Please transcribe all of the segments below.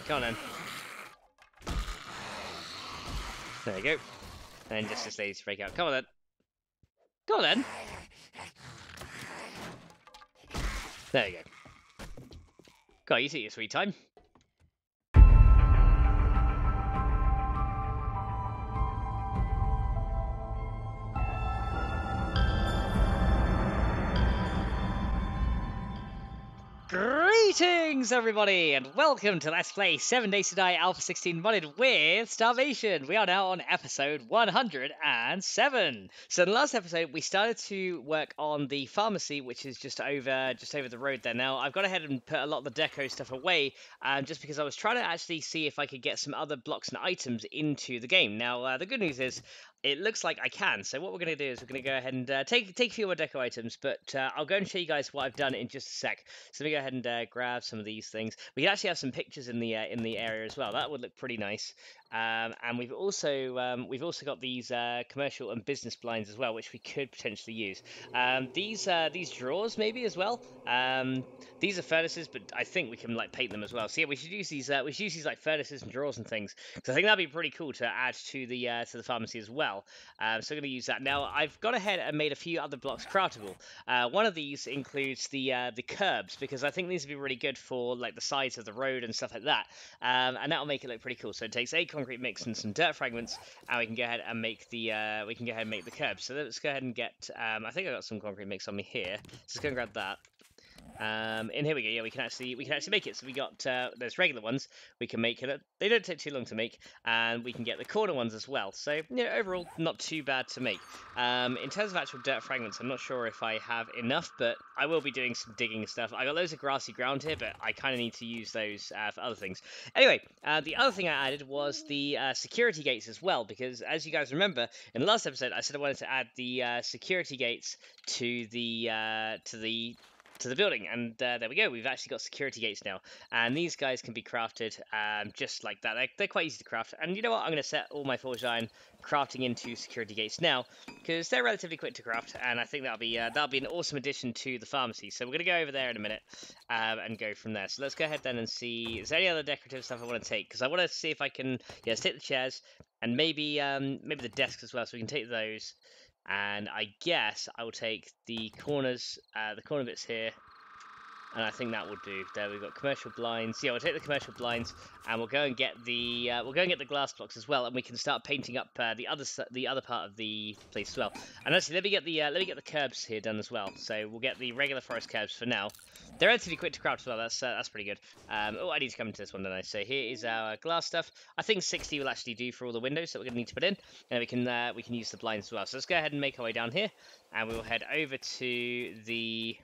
Come on then. There you go. And just this lady's break out. Come on then. Come on then. There you go. God, you take your sweet time. Greetings, everybody, and welcome to Let's Play 7 Days to Die Alpha 16 modded with Starvation. We are now on episode 107. So in the last episode, we started to work on the pharmacy, which is just over the road there. Now, I've gone ahead and put a lot of the deco stuff away, just because I was trying to actually see if I could get some other blocks and items into the game. Now, the good news is, it looks like I can, so what we're going to do is we're going to go ahead and take a few more deco items, but I'll go and show you guys what I've done in just a sec. So let me go ahead and grab some of these things. We can actually have some pictures in the area as well. That would look pretty nice. And we've also got these commercial and business blinds as well, which we could potentially use. These drawers maybe as well. These are furnaces, but I think we can like paint them as well. So yeah, we should use these. We should use these like furnaces and drawers and things, because I think that'd be pretty cool to add to the pharmacy as well. So I'm going to use that. Now I've gone ahead and made a few other blocks craftable. One of these includes the curbs, because I think these would be really good for like the sides of the road and stuff like that. And that'll make it look pretty cool. So it takes 8 concrete mix and some dirt fragments, and we can go ahead and make the curbs. So let's go ahead and get. I think I got some concrete mix on me here. So let's go and grab that. And here we go. Yeah, we can actually make it. So we got there's regular ones. We can make it. They don't take too long to make, and we can get the corner ones as well. So yeah, overall not too bad to make. In terms of actual dirt fragments, I'm not sure if I have enough, but I will be doing some digging and stuff. I got loads of grassy ground here, but I kind of need to use those for other things. Anyway, the other thing I added was the security gates as well, because as you guys remember in the last episode, I said I wanted to add the security gates to the building, and there we go. We've actually got security gates now, and these guys can be crafted just like that. They're quite easy to craft, and you know what? I'm going to set all my forged iron crafting into security gates now, because they're relatively quick to craft, and I think that'll be an awesome addition to the pharmacy. So we're going to go over there in a minute and go from there. So let's go ahead then and see, is there any other decorative stuff I want to take? Because I want to see if I can, let's take the chairs, and maybe the desks as well, so we can take those. And I guess I will take the corners, the corner bits here, and I think that will do. There we've got commercial blinds. Yeah, we'll take the commercial blinds, and we'll go and get the glass blocks as well, and we can start painting up the other part of the place as well. And actually, let me get the curbs here done as well. So we'll get the regular forest curbs for now. They're relatively quick to craft as well. That's pretty good. Oh, I need to come into this one, don't I? So here is our glass stuff. I think 60 will actually do for all the windows that we're going to need to put in, and we can use the blinds as well. So let's go ahead and make our way down here, and we will head over to the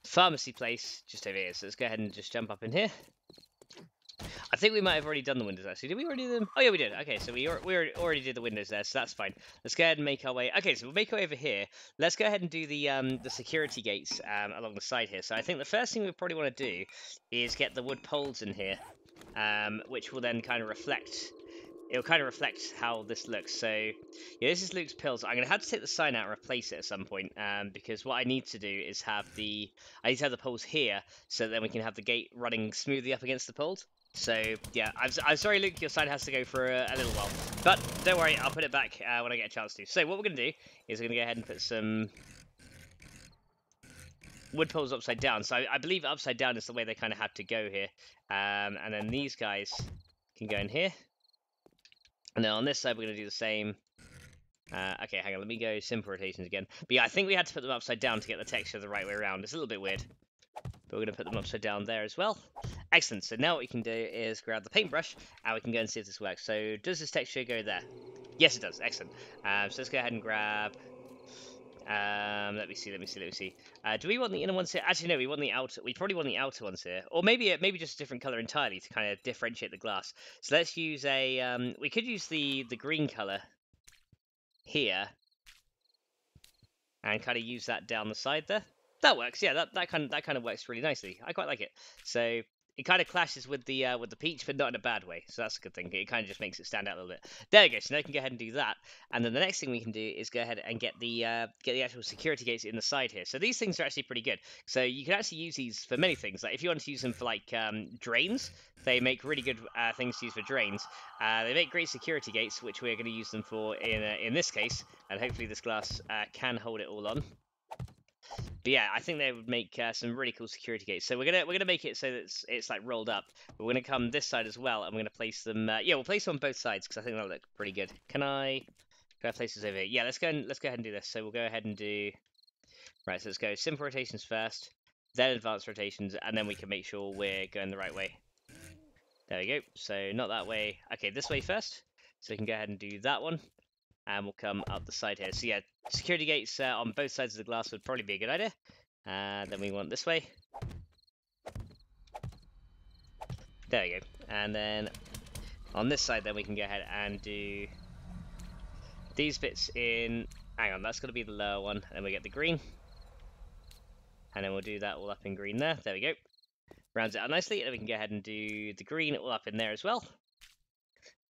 pharmacy place just over here. So let's go ahead and just jump up in here. I think we might have already done the windows, actually. Did we already do them? Oh, yeah, we did. Okay, so we already did the windows there, so that's fine. Let's go ahead and make our way. Okay, so we'll make our way over here. Let's go ahead and do the security gates along the side here. So I think the first thing we probably want to do is get the wood poles in here, which will then kind of reflect. It'll kind of reflect how this looks. So, yeah, this is Luke's pills. I'm going to have to take the sign out and replace it at some point, because what I need to do is have the poles here, so then we can have the gate running smoothly up against the poles. So, yeah, I'm sorry, Luke, your sign has to go for a little while. But don't worry, I'll put it back when I get a chance to. So what we're going to do is we're going to go ahead and put some wood poles upside down. So I believe upside down is the way they kind of have to go here. And then these guys can go in here. And then on this side, we're going to do the same. Okay, hang on, let me go simple rotations again. But yeah, I think we had to put them upside down to get the texture the right way around. It's a little bit weird. But we're going to put them upside down there as well. Excellent. So now what we can do is grab the paintbrush, and we can go and see if this works. So does this texture go there? Yes, it does. Excellent. So let's go ahead and grab. Let me see. Do we want the inner ones here? Actually, no. We want the outer. We probably want the outer ones here, or maybe just a different color entirely to kind of differentiate the glass. So let's use a. We could use the green color here, and kind of use that down the side there. That works. Yeah, that kind of works really nicely. I quite like it. So clashes with the peach, but not in a bad way. So that's a good thing. It kind of just makes it stand out a little bit. There we go. So now we can go ahead and do that. And then the next thing we can do is go ahead and get the actual security gates in the side here. So these things are actually pretty good. So you can actually use these for many things. Like if you want to use them for like drains, they make really good things to use for drains. They make great security gates, which we're going to use them for in this case. And hopefully this glass can hold it all on. But yeah, I think they would make some really cool security gates. So we're gonna make it so that it's like rolled up. But we're gonna come this side as well, and we're gonna place them. Yeah, we'll place them on both sides because I think that'll look pretty good. Can I place this over here? Yeah, let's go ahead and do this. So we'll go ahead and do. Right, so let's go simple rotations first, then advanced rotations, and then we can make sure we're going the right way. There we go. So not that way. Okay, this way first. So we can go ahead and do that one. And we'll come up the side here. So yeah, security gates on both sides of the glass would probably be a good idea. Then we want this way. There we go. And then on this side, then we can go ahead and do these bits in. Hang on, that's going to be the lower one. And then we get the green. And then we'll do that all up in green there. There we go. Rounds it out nicely. And then we can go ahead and do the green all up in there as well.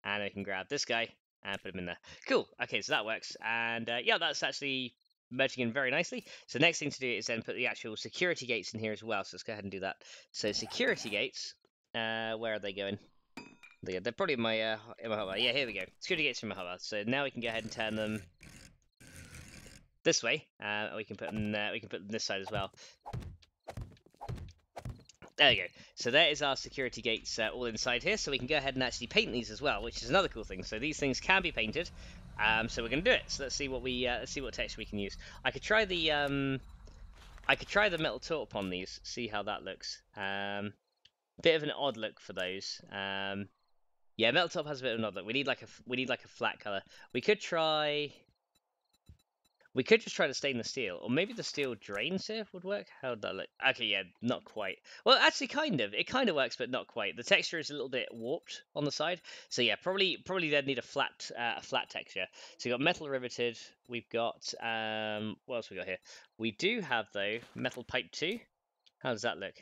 And we can grab this guy and put them in there. Cool. Okay, so that works. And yeah, that's actually merging in very nicely. So the next thing to do is then put the actual security gates in here as well. So let's go ahead and do that. So security gates, where are they going? They're probably in my hotbar. Yeah, here we go. Security gates from my hotbar. So now we can go ahead and turn them this way. We can put them this side as well. There we go. So there is our security gates all inside here. So we can go ahead and actually paint these as well, which is another cool thing. So these things can be painted. So we're going to do it. So let's see what texture we can use. I could try the metal taupe on these. See how that looks. Bit of an odd look for those. Yeah, metal taupe has a bit of an odd look. We need like a flat color. We could just try the stainless steel, or maybe the steel drain sieve would work. How would that look? Okay, yeah, not quite. Well, actually, kind of. It kind of works, but not quite. The texture is a little bit warped on the side, so yeah, probably they'd need a flat texture. So you got metal riveted. We've got what else we got here? We do have though metal pipe 2. How does that look?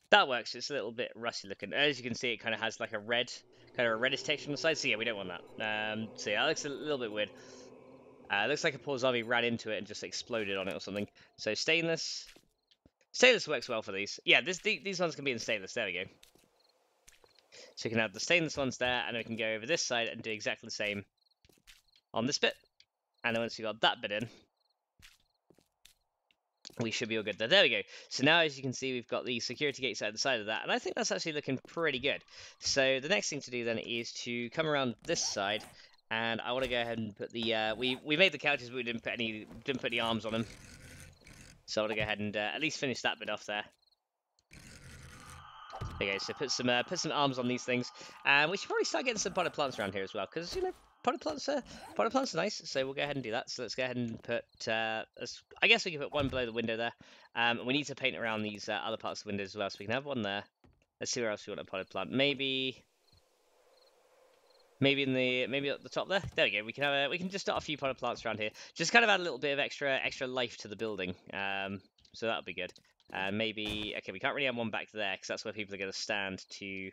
That works. It's a little bit rusty looking. As you can see, it kind of has like a reddish texture on the side. So yeah, we don't want that. So yeah, that looks a little bit weird. Looks like a poor zombie ran into it and just exploded on it or something. So stainless works well for these. Yeah, these ones can be in stainless. There we go. So we can have the stainless ones there, and then we can go over this side and do exactly the same on this bit. And then once we've got that bit in, we should be all good there. There we go. So now, as you can see, we've got the security gates at the side of that, and I think that's actually looking pretty good. So the next thing to do then is to come around this side. And I want to go ahead and put the we made the couches, but we didn't put any arms on them. So I want to go ahead and at least finish that bit off there. There you go. So put some arms on these things, and we should probably start getting some potted plants around here as well, because potted plants are nice. So we'll go ahead and do that. So let's go ahead and put I guess we can put one below the window there. We need to paint around these other parts of the windows as well, so we can have one there. Let's see where else we want a potted plant. Maybe at the top there. There we go. We can just start a few potted plants around here. Just kind of add a little bit of extra life to the building. So that'll be good. Maybe we can't really add one back there because that's where people are going to stand to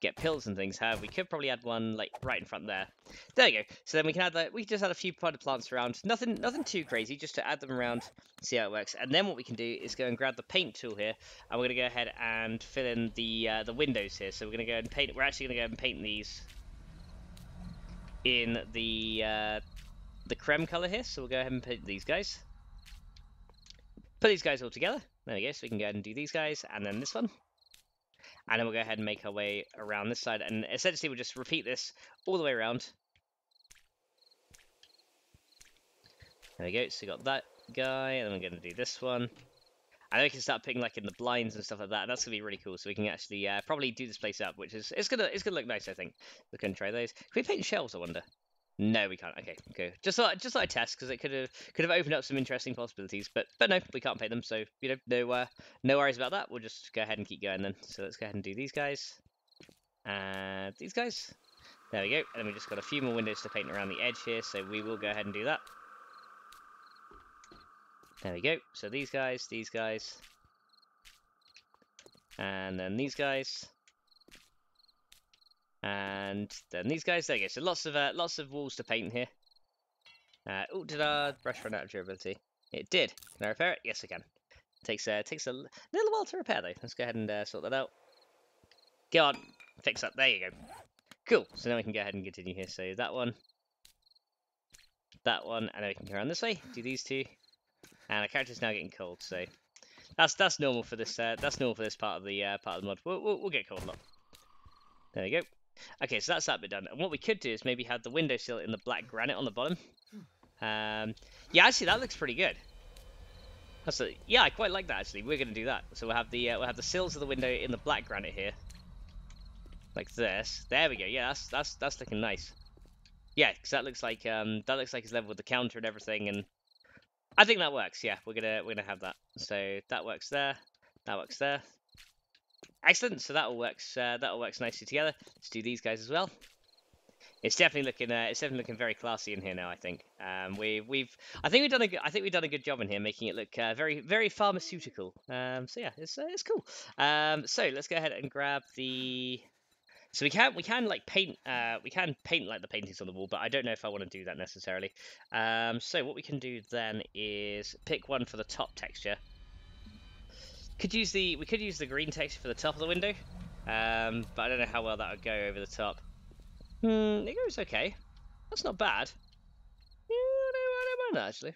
get pills and things. However, we could probably add one like right in front there. There you go. So then we can just add a few potted plants around. Nothing too crazy, just to add them around, see how it works. And then what we can do is go and grab the paint tool here, and we're going to go ahead and fill in the windows here. So we're going to go and paint. We're actually going to go and paint these in the creme color here. So we'll go ahead and paint these guys. Put these guys all together. There we go. So we can go ahead and do these guys, and then this one. And then we'll go ahead and make our way around this side. And essentially we'll just repeat this all the way around. There we go. So we got that guy, and then we're going to do this one. And then we can start putting like in the blinds and stuff like that. And that's going to be really cool. So we can actually probably do this place up, which is it's gonna look nice, I think. We can try those. Can we paint shelves, I wonder? No, we can't. Okay, good. Just thought I'd test, because it could have opened up some interesting possibilities, but no, we can't paint them. So no worries about that. We'll just go ahead and keep going then. So let's go ahead and do these guys, and these guys. There we go. And then we just got a few more windows to paint around the edge here, so we will go ahead and do that. There we go. So these guys, And then these guys. And then these guys. There you go. So lots of walls to paint here. Oh, did our brush run out of durability? It did. Can I repair it? Yes, I can. Takes a little while to repair though. Let's go ahead and sort that out. Go on, fix that. There you go. Cool. So now we can go ahead and continue here. So that one, and then we can go around this way. Do these two, and our character's now getting cold. So that's normal for this. That's normal for this part of the mod. We'll get cold a lot. There we go. Okay, so that's that bit done. And what we could do is maybe have the windowsill in the black granite on the bottom. Yeah, actually that looks pretty good. Yeah, I quite like that actually. We're gonna do that. So we'll have the sills of the window in the black granite here, like this. There we go. Yeah, that's looking nice. Yeah, because that looks like it's level with the counter and everything, and I think that works. Yeah, we're gonna have that. So that works there. That works there. Excellent. So that all works nicely together. Let's do these guys as well. It's definitely looking very classy in here now. I think I think we've done a good job in here, making it look very pharmaceutical. So yeah, it's cool. So let's go ahead and grab the. So we can like paint like the paintings on the wall, but I don't know if I want to do that necessarily. So what we can do then is pick one for the top texture. We could use the green texture for the top of the window, but I don't know how well that would go over the top. It goes okay. That's not bad. Yeah, I don't mind that actually.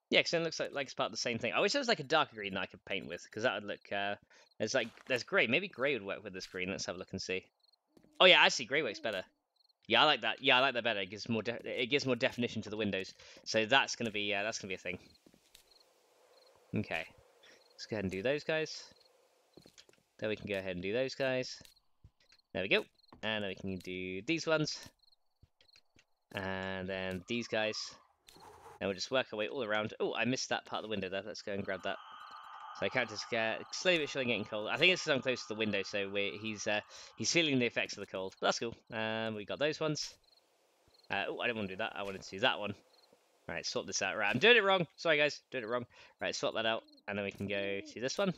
Yeah, because it looks like it's part of the same thing. I wish there was like a darker green that I could paint with, because that would look. There's grey. Maybe grey would work with this green. Let's have a look and see. Oh yeah, actually grey works better. Yeah, I like that. Yeah, I like that better. It gives more definition to the windows. So that's gonna be a thing. Okay, let's go ahead and do those guys. Then we can go ahead and do those guys. There we go. And then we can do these ones. And then these guys. And we'll just work our way all around. Oh, I missed that part of the window there. Let's go and grab that. So our character's slowly but surely getting cold. I think it's because I'm close to the window, so he's feeling the effects of the cold. But that's cool. We got those ones. Oh, I didn't want to do that. I wanted to do that one. Right, swap this out. Right, I'm doing it wrong. Sorry, guys. Doing it wrong. Right, swap that out. And then we can go to this one.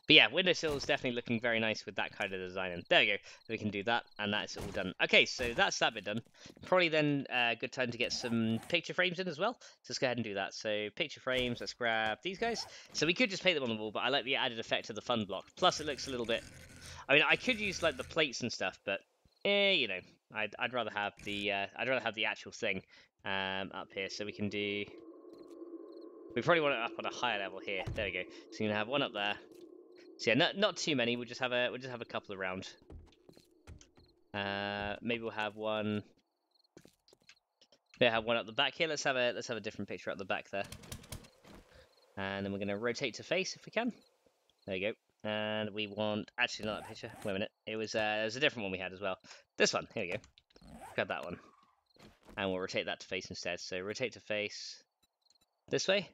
But yeah, windowsill is definitely looking very nice with that kind of design. And there we go. We can do that, and that's all done. Okay, so that's that bit done. Probably then a good time to get some picture frames in as well. So let's go ahead and do that. So picture frames, let's grab these guys. So we could just paint them on the wall, but I like the added effect of the fun block. Plus it looks a little bit... I mean, I could use like the plates and stuff, but you know, I'd rather have the actual thing up here. So we can do... We probably want it up on a higher level here. There we go. So you can have one up there. So yeah, not too many. We'll just have a couple around. Maybe we'll have one. Maybe have one up the back here. Let's have a different picture up the back there. And then we're gonna rotate to face if we can. There you go. And we want actually not that picture. Wait a minute. It was a different one we had as well. This one. Here we go. Grab that one. And we'll rotate that to face instead. So rotate to face this way.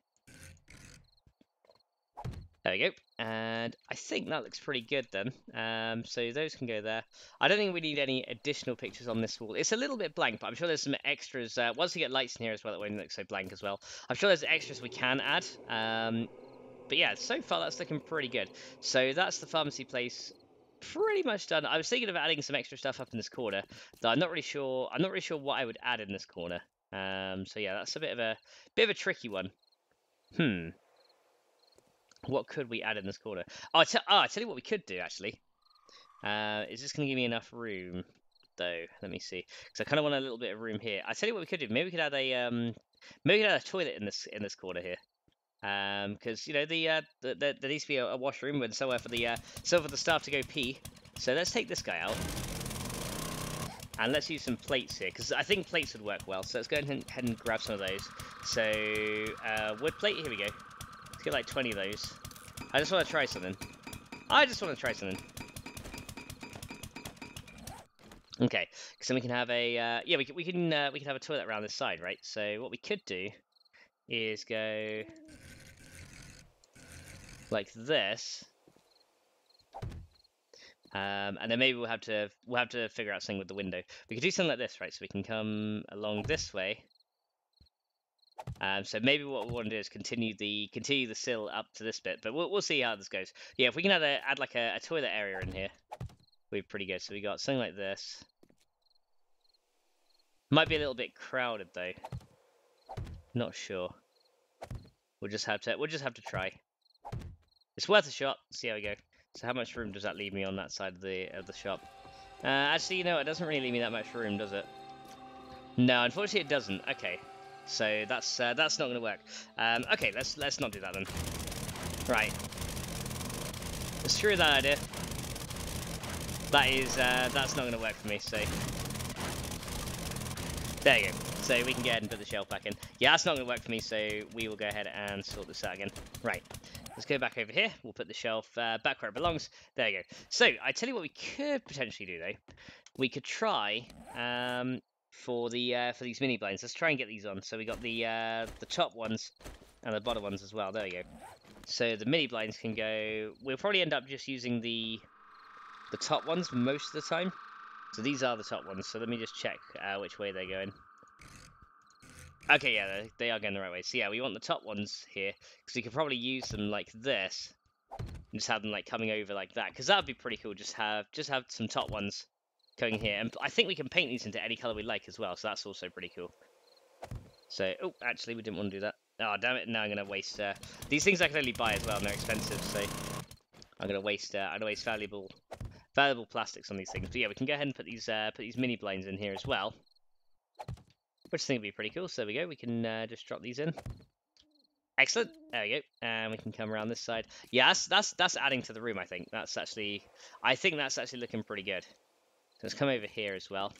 There we go, and I think that looks pretty good then. So those can go there. I don't think we need any additional pictures on this wall. It's a little bit blank, but I'm sure there's some extras. Once we get lights in here as well, it won't look so blank as well. I'm sure there's extras we can add. But yeah, so far that's looking pretty good. So that's the pharmacy place pretty much done. I was thinking of adding some extra stuff up in this corner, though I'm not really sure. I'm not really sure what I would add in this corner. So yeah, that's a bit of a tricky one. What could we add in this corner? Oh, I tell you what we could do, actually. Is this going to give me enough room, though? Let me see. Because I kind of want a little bit of room here. I tell you what we could do. Maybe we could add a toilet in this corner here. Because you know there needs to be a washroom and somewhere for the staff to go pee. So let's take this guy out. And let's use some plates here, because I think plates would work well. So let's go ahead and grab some of those. So wood plate. Here we go. Let's get like 20 of those. I just want to try something. Okay, so we can have a we can have a toilet around this side, right? So what we could do is go like this, and then maybe we'll have to figure out something with the window. We could do something like this, right? So we can come along this way. So maybe what we want to do is continue the sill up to this bit, but we'll see how this goes. Yeah, if we can add like a toilet area in here, we'd be pretty good. So we got something like this. Might be a little bit crowded though. Not sure. We'll just have to try. It's worth a shot. See how we go. So how much room does that leave me on that side of the shop? Actually, you know, it doesn't really leave me that much room, does it? No, unfortunately, it doesn't. Okay, so that's not going to work. Okay, let's not do that then. Right. Let's screw that idea. That's not going to work for me. So there you go. So we can go ahead and put the shelf back in. Yeah, that's not going to work for me. So we will go ahead and sort this out again. Right. Let's go back over here. We'll put the shelf back where it belongs. There you go. So I tell you what we could potentially do though. We could try for these mini blinds. Let's try and get these on. So we got the top ones and the bottom ones as well. There we go. So the mini blinds can go. We'll probably end up just using the top ones most of the time. So these are the top ones. So let me just check which way they're going. Okay, yeah, they are going the right way. So yeah, we want the top ones here because we could probably use them like this, and just have them like coming over like that. Because that would be pretty cool. Just have some top ones going here, and I think we can paint these into any color we like as well. So that's also pretty cool. So oh, actually, we didn't want to do that. Oh damn it! Now I'm gonna waste these things. I can only buy as well, and they're expensive. So I'm gonna waste valuable plastics on these things. But yeah, we can go ahead and put these mini blinds in here as well. Which I think would be pretty cool. So there we go. We can just drop these in. Excellent. There we go. And we can come around this side. Yeah, that's adding to the room. I think that's actually looking pretty good. So let's come over here as well.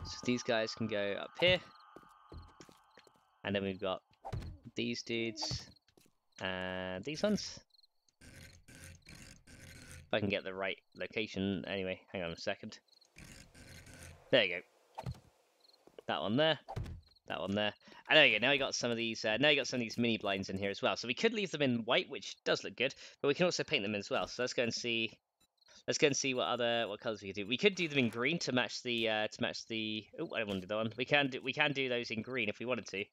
So these guys can go up here, and then we've got these dudes and these ones. I can get the right location. Anyway, hang on a second. There you go. That one there. That one there. And there you go. Now you got some of these. Now you got some of these mini blinds in here as well. So we could leave them in white, which does look good, but we can also paint them as well. So let's go and see. Let's go and see what colors we could do. We could do them in green to match the Oh, I don't want to do that one. We can do those in green if we wanted to.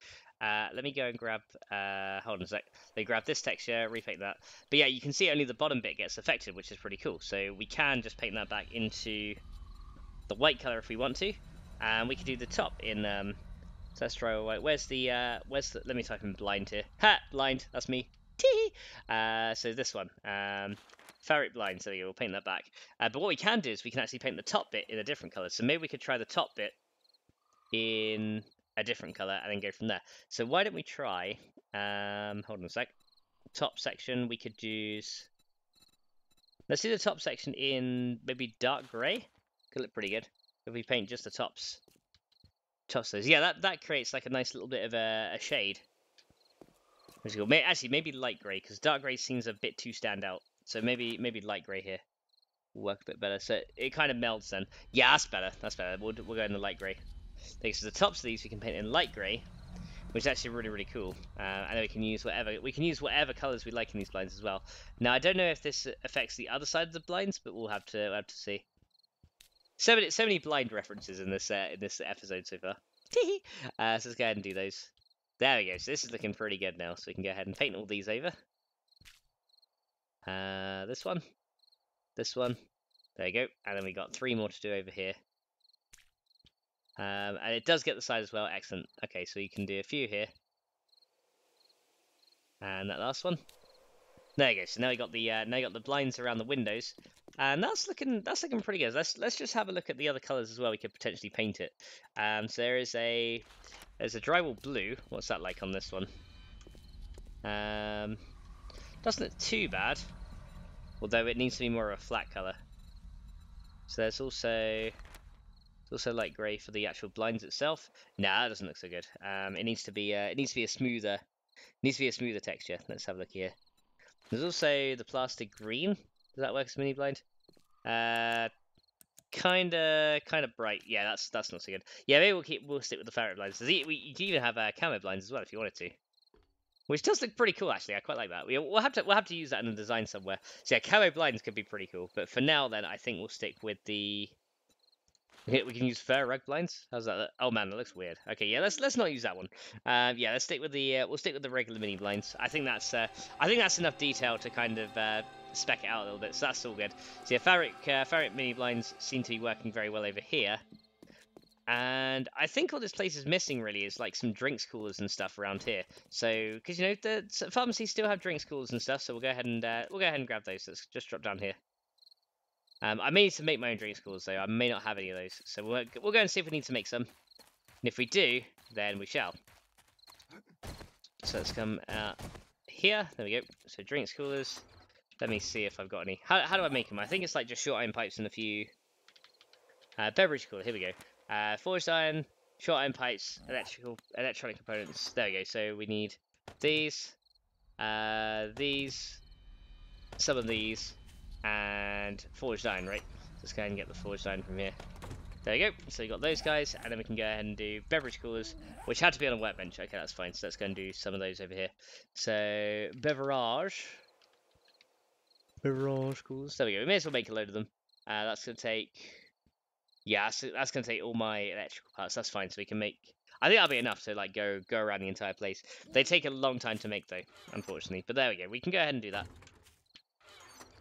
Let me go and grab. Hold on a sec. They grab this texture, repaint that. But yeah, you can see only the bottom bit gets affected, which is pretty cool. So we can just paint that back into the white color if we want to, and we could do the top in. So let's try white. Where's the? Let me type in blind here. Ha! Blind. That's me. Tee. So this one. Ferret blind, so yeah, we'll paint that back. But what we can do is we can actually paint the top bit in a different colour. So maybe we could try the top bit in a different colour and then go from there. So why don't we try, hold on a sec. Top section, we could use, let's do the top section in maybe dark grey. Could look pretty good. If we paint just the tops those. Yeah, that creates like a nice little bit of a shade. Actually, maybe light grey, because dark grey seems a bit too stand out. So maybe light grey here will work a bit better. So it kind of melds then. Yeah, that's better. That's better. We'll go in the light grey. So the tops of these we can paint in light grey, which is actually really cool. And then we can use whatever colours we like in these blinds as well. Now I don't know if this affects the other side of the blinds, but we'll have to see. So many blind references in this episode so far. So let's go ahead and do those. There we go. So this is looking pretty good now. So we can go ahead and paint all these over. This one, there you go, and then we got 3 more to do over here, and it does get the side as well. Excellent. Okay, so you can do a few here, and that last one. There you go. So now you got the blinds around the windows, and that's looking pretty good. Let's just have a look at the other colours as well. We could potentially paint it. So there's a drywall blue. What's that like on this one? Doesn't look too bad, although it needs to be more of a flat colour. So there's also light grey for the actual blinds itself. Nah, that doesn't look so good. It needs to be a smoother texture. Let's have a look here. There's also the plastic green. Does that work as a mini blind? Kind of bright. Yeah, that's not so good. Yeah, maybe we'll stick with the ferret blinds. You can even have camo blinds as well if you wanted to. Which does look pretty cool, actually. I quite like that. We'll have to use that in the design somewhere. So yeah, camo blinds could be pretty cool. But for now, then, I think we'll stick with the We can use fur rug blinds. How's that? Oh man, that looks weird. Okay, yeah, let's not use that one. Yeah, let's stick with the we'll stick with the regular mini blinds. I think that's enough detail to kind of spec it out a little bit. So that's all good. So yeah, fabric mini blinds seem to be working very well over here. And I think what this place is missing really is like some drinks coolers and stuff around here. So because you know the pharmacies still have drinks coolers and stuff, so we'll go ahead and grab those. Let's just drop down here. I may need to make my own drinks coolers though. I may not have any of those, so we'll go and see if we need to make some. And if we do, then we shall. So let's come out here. There we go. So drinks coolers. Let me see if I've got any. How do I make them? I think it's like just short iron pipes and a few beverage cooler. Here we go. Forged iron, short iron pipes, electronic components. There we go. So we need these, some of these, and forged iron, right? Let's go ahead and get the forged iron from here. There we go. So you got those guys, and then we can go ahead and do beverage coolers, which had to be on a workbench. Okay, that's fine. So let's go and do some of those over here. So beverage coolers. There we go. We may as well make a load of them. That's gonna take. Yeah, that's gonna take all my electrical parts. That's fine. So we can make. I think that'll be enough to like go around the entire place. They take a long time to make though, unfortunately. But there we go. We can go ahead and do that.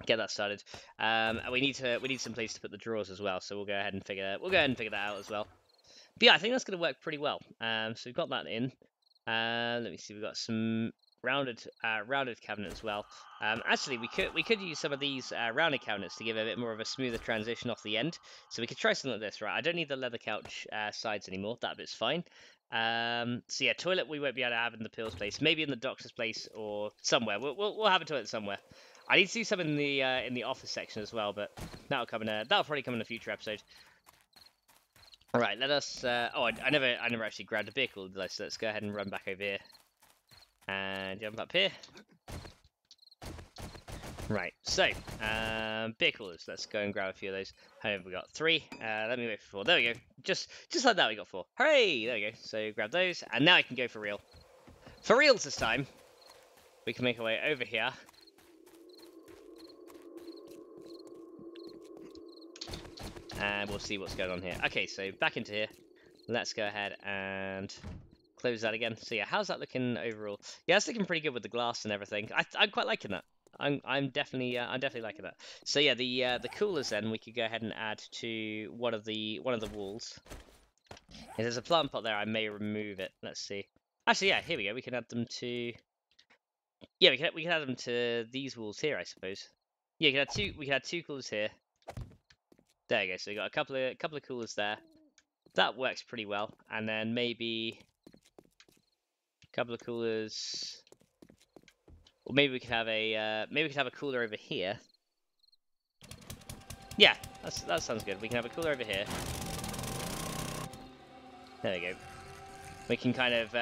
Get that started. And we need some place to put the drawers as well. So we'll go ahead and figure that out as well. But yeah, I think that's going to work pretty well. So we've got that in. Let me see. We've got some rounded cabinet as well. Actually, we could use some of these rounded cabinets to give a bit more of a smoother transition off the end. So we could try something like this, right? I don't need the leather couch sides anymore. That bit's fine. So yeah, toilet we won't be able to have in the pills place. Maybe in the doctor's place or somewhere. We'll have a toilet somewhere. I need to do some in the office section as well, but that'll probably come in a future episode. All right, let us. I never actually grabbed a vehicle, did I? So let's go ahead and run back over here and jump up here. Right, so beer coolers. Let's go and grab a few of those. How many have we got? 3. Let me wait for 4. There we go. Just like that, we got 4. Hooray! There we go. So grab those, and now I can go for real. For reals this time. We can make our way over here. And we'll see what's going on here. Okay, so back into here. Let's go ahead and close that again. So yeah, how's that looking overall? Yeah, it's looking pretty good with the glass and everything. I'm quite liking that. I'm definitely liking that. So yeah, the coolers then we could go ahead and add to one of the walls. If there's a plant pot there, I may remove it. Let's see. Actually, yeah, here we go. We can add them to. Yeah, we can add them to these walls here, I suppose. Yeah, we can add two coolers here. There you go. So we got a couple of coolers there. That works pretty well. And then maybe a couple of coolers. Or maybe we could have a cooler over here. Yeah, that sounds good. We can have a cooler over here. There we go. We can kind of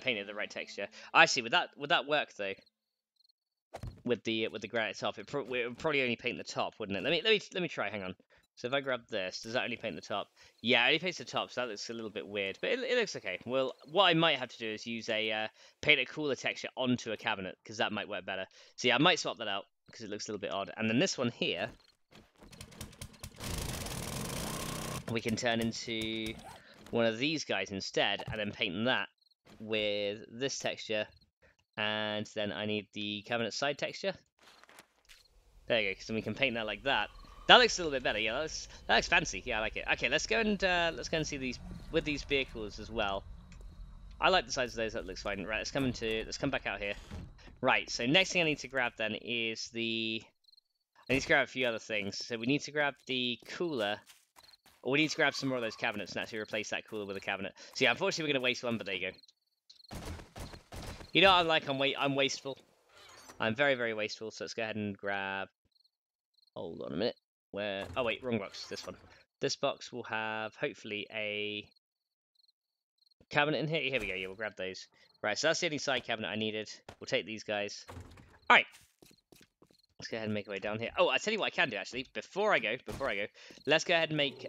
paint it the right texture. Actually, would that work though? With the granite top, it would probably only paint the top, wouldn't it? Let me try. Hang on. So if I grab this, does that only paint the top? Yeah, it only paints the top, so that looks a little bit weird, but it looks okay. Well, what I might have to do is use paint a cooler texture onto a cabinet, because that might work better. So yeah, I might swap that out, because it looks a little bit odd. And then this one here, we can turn into one of these guys instead, and then paint that with this texture. And then I need the cabinet side texture. There you go, so we can paint that like that. That looks a little bit better. Yeah, that looks fancy. Yeah, I like it. Okay, let's go and see these with these vehicles as well. I like the size of those. That looks fine. Right, let's come back out here. Right. So next thing I need to grab then is I need to grab a few other things. So we need to grab the cooler, or we need to grab some more of those cabinets and actually replace that cooler with a cabinet. So yeah, unfortunately we're gonna waste one, but there you go. You know what I'm like? I'm wasteful. I'm very, very wasteful. So let's go ahead and grab. Hold on a minute. Where? Oh wait, wrong box. This one. This box will have hopefully a cabinet in here. Here we go. Yeah, we'll grab those. Right, so that's the only side cabinet I needed. We'll take these guys. All right. Let's go ahead and make our way down here. Oh, I tell you what I can do actually. Before I go, let's go ahead and make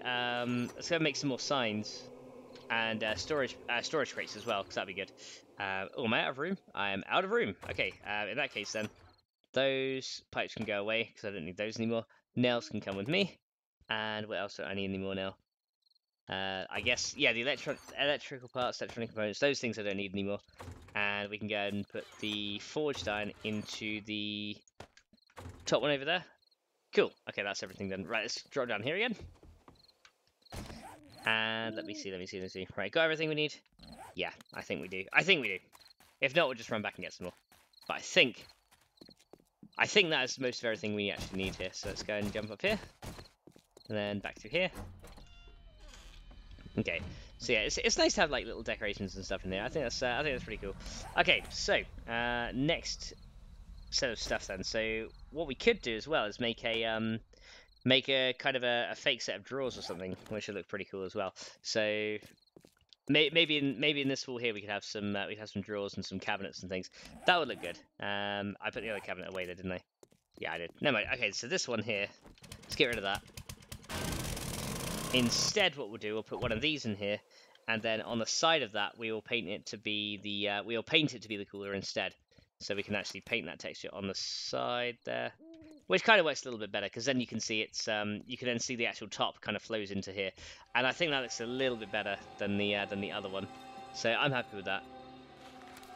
some more signs and storage crates as well, because that'd be good. Oh, am I out of room? I am out of room. Okay. In that case then, those pipes can go away because I don't need those anymore. Nails can come with me. And what else do I need anymore now? I guess, yeah, the electrical parts, electronic components, those things I don't need anymore. And we can go ahead and put the forged iron into the top one over there. Cool. Okay, that's everything done. Right, let's drop down here again. And let me see. Right, got everything we need? Yeah, I think we do. If not, we'll just run back and get some more. But I think that is most of everything we actually need here. So let's go and jump up here. And then back through here. Okay, so yeah, it's nice to have like little decorations and stuff in there. I think that's pretty cool. Okay, so next set of stuff then. So what we could do as well is make a kind of a fake set of drawers or something, which would look pretty cool as well. So maybe in this wall here we could have some drawers and some cabinets and things. That would look good. I put the other cabinet away there, didn't I? Yeah, I did. Never mind. Okay, so this one here, let's get rid of that. Instead, what we'll do, we'll put one of these in here, and then on the side of that, we will paint it to be the cooler instead. So we can actually paint that texture on the side there, which kind of works a little bit better because then you can see you can then see the actual top kind of flows into here, and I think that looks a little bit better than the other one. So I'm happy with that.